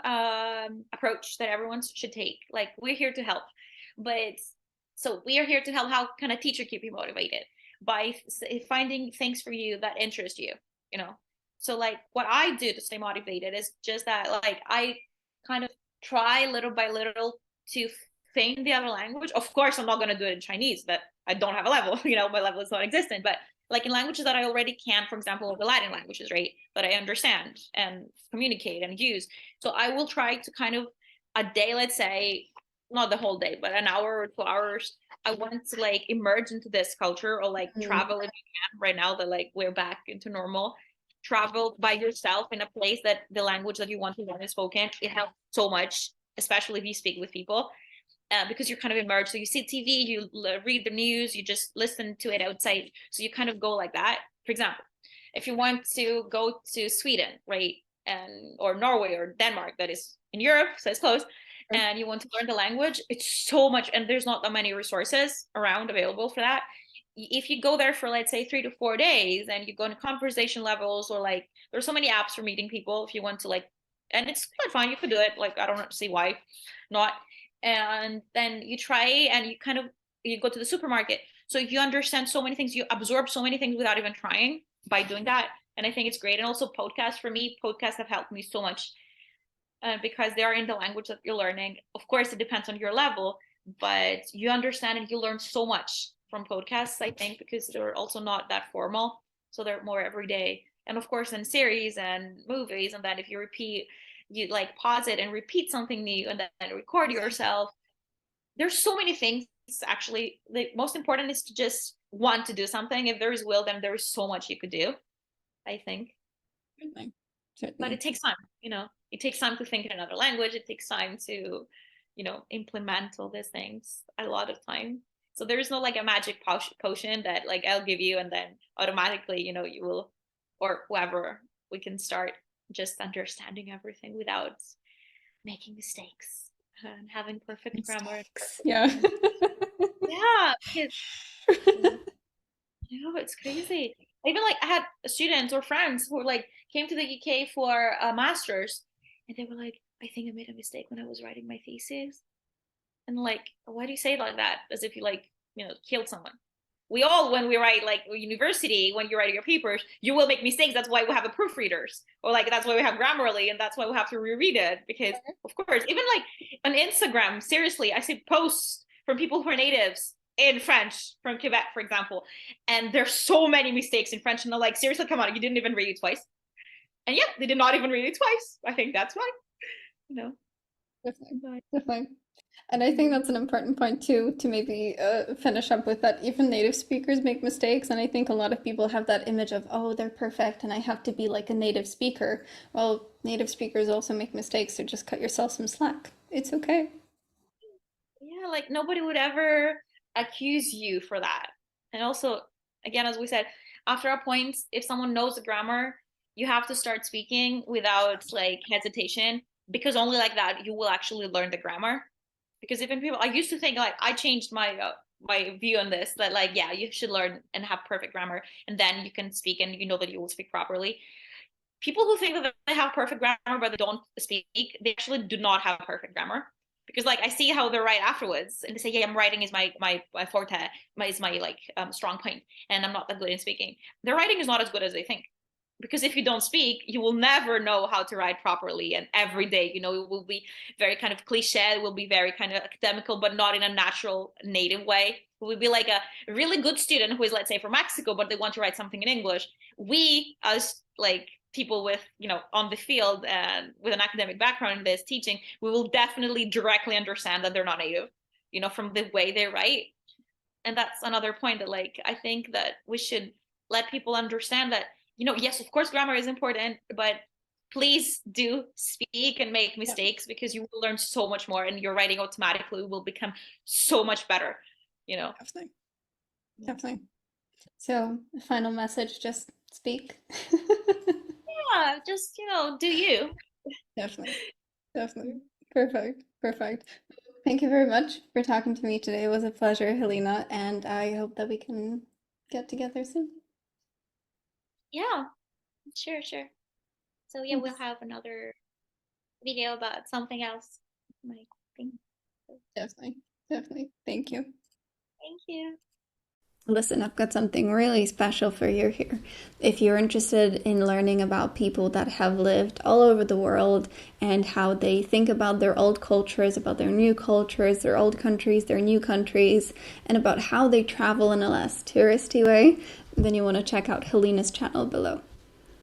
approach that everyone should take. Like, we're here to help, but so we are here to help. How can a teacher keep you motivated? By finding things for you that interest you, you know? So, like, what I do to stay motivated is just that, like, I kind of try little by little to think the other language. Of course, I'm not going to do it in Chinese, that I don't have a level, my level is not existent, but like in languages that I already can, for example, the Latin languages, right, that I understand and communicate and use. So I will try to kind of a day, let's say, not the whole day, but an hour or 2 hours, I want to like immerse into this culture, or like travel if you can. Right now that like we're back into normal, travel by yourself in a place that the language that you want to learn is spoken. It helps so much, especially if you speak with people, because you're kind of immersed. So you see TV, you read the news, you just listen to it outside. So you kind of go like that. For example, if you want to go to Sweden, right, and or Norway or Denmark, that is in Europe, so it's close, and you want to learn the language, it's so much, and there's not that many resources around available for that. If you go there for, let's say, 3 to 4 days, and you go into conversation levels, or like there's so many apps for meeting people if you want to, like, and it's quite fine, you could do it, like I don't see why not. And then you try, and you go to the supermarket, so you understand so many things, you absorb so many things without even trying, by doing that. And I think it's great. And also podcasts, for me, podcasts have helped me so much, because they are in the language that you're learning. Of course, it depends on your level, but you understand and you learn so much from podcasts, I think, because they're also not that formal, so they're more everyday. And of course, in series and movies, and then if you repeat, you like pause it and repeat something new, and then record yourself. There's so many things. Actually, the most important is to just want to do something. If there is will, then there is so much you could do, I think. Certainly. But Certainly. it takes time, it takes time to think in another language. It takes time to, implement all these things, a lot of time. So there is no like a magic potion that like I'll give you and then automatically, you know, you will, or whoever, we can start just understanding everything without making mistakes and having perfect grammar and Mistakes. perfect Yeah. yeah, because you know, it's crazy. Even like I had students or friends who like came to the UK for a master's, and they were like, "I think I made a mistake when I was writing my thesis." And like, why do you say it like that? As if you like, you know, killed someone. We all, when we write like university, when you're writing your papers, you will make mistakes. That's why we have the proofreaders, or like that's why we have Grammarly, and that's why we have to reread it. Because of course, even like on Instagram, seriously, I see posts from people who are natives in French from Quebec, for example, and there's so many mistakes in French, and they're like, seriously, come on, you didn't even read it twice. And yeah, they did not even read it twice. I think that's why, you know. Definitely. But, Definitely. And I think that's an important point too, to maybe finish up with that. Even native speakers make mistakes, and I think a lot of people have that image of, oh, they're perfect, and I have to be like a native speaker. Well, native speakers also make mistakes, so just cut yourself some slack. It's okay. yeah, like nobody would ever accuse you for that. And also, again, as we said, after a point, if someone knows the grammar, you have to start speaking without like hesitation, because only like that you will actually learn the grammar. Because even people, I used to think like I changed my view on this that like yeah, you should learn and have perfect grammar, and then you can speak and you know that you will speak properly. People who think that they have perfect grammar but they don't speak, they actually do not have perfect grammar. Because like I see how they write afterwards, and they say, "Yeah, I'm writing is my forte, is my like strong point, and I'm not that good in speaking." Their writing is not as good as they think, because if you don't speak, you will never know how to write properly. And every day, you know, it will be very kind of cliche, it will be very kind of academical, but not in a natural native way. It would be like a really good student who is, let's say, from Mexico, but they want to write something in English. We, as like people with, you know, on the field and with an academic background in this teaching, we will definitely directly understand that they're not native, you know, from the way they write. And that's another point that like I think that we should let people understand that, you know, yes, of course grammar is important, but please do speak and make Yeah, mistakes, because you will learn so much more and your writing automatically will become so much better, you know. definitely. Definitely. So, final message, just speak. Yeah, just, you know, do you. Definitely. Definitely. Perfect. Perfect. Thank you very much for talking to me today. It was a pleasure, Helena, and I hope that we can get together soon. Yeah, sure, sure. So yeah, we'll Thanks. have another video about something else, I think. Definitely. Definitely. Thank you. Thank you. Listen, I've got something really special for you here. If you're interested in learning about people that have lived all over the world and how they think about their old cultures, about their new cultures, their old countries, their new countries, and about how they travel in a less touristy way, then you want to check out Helena's channel below.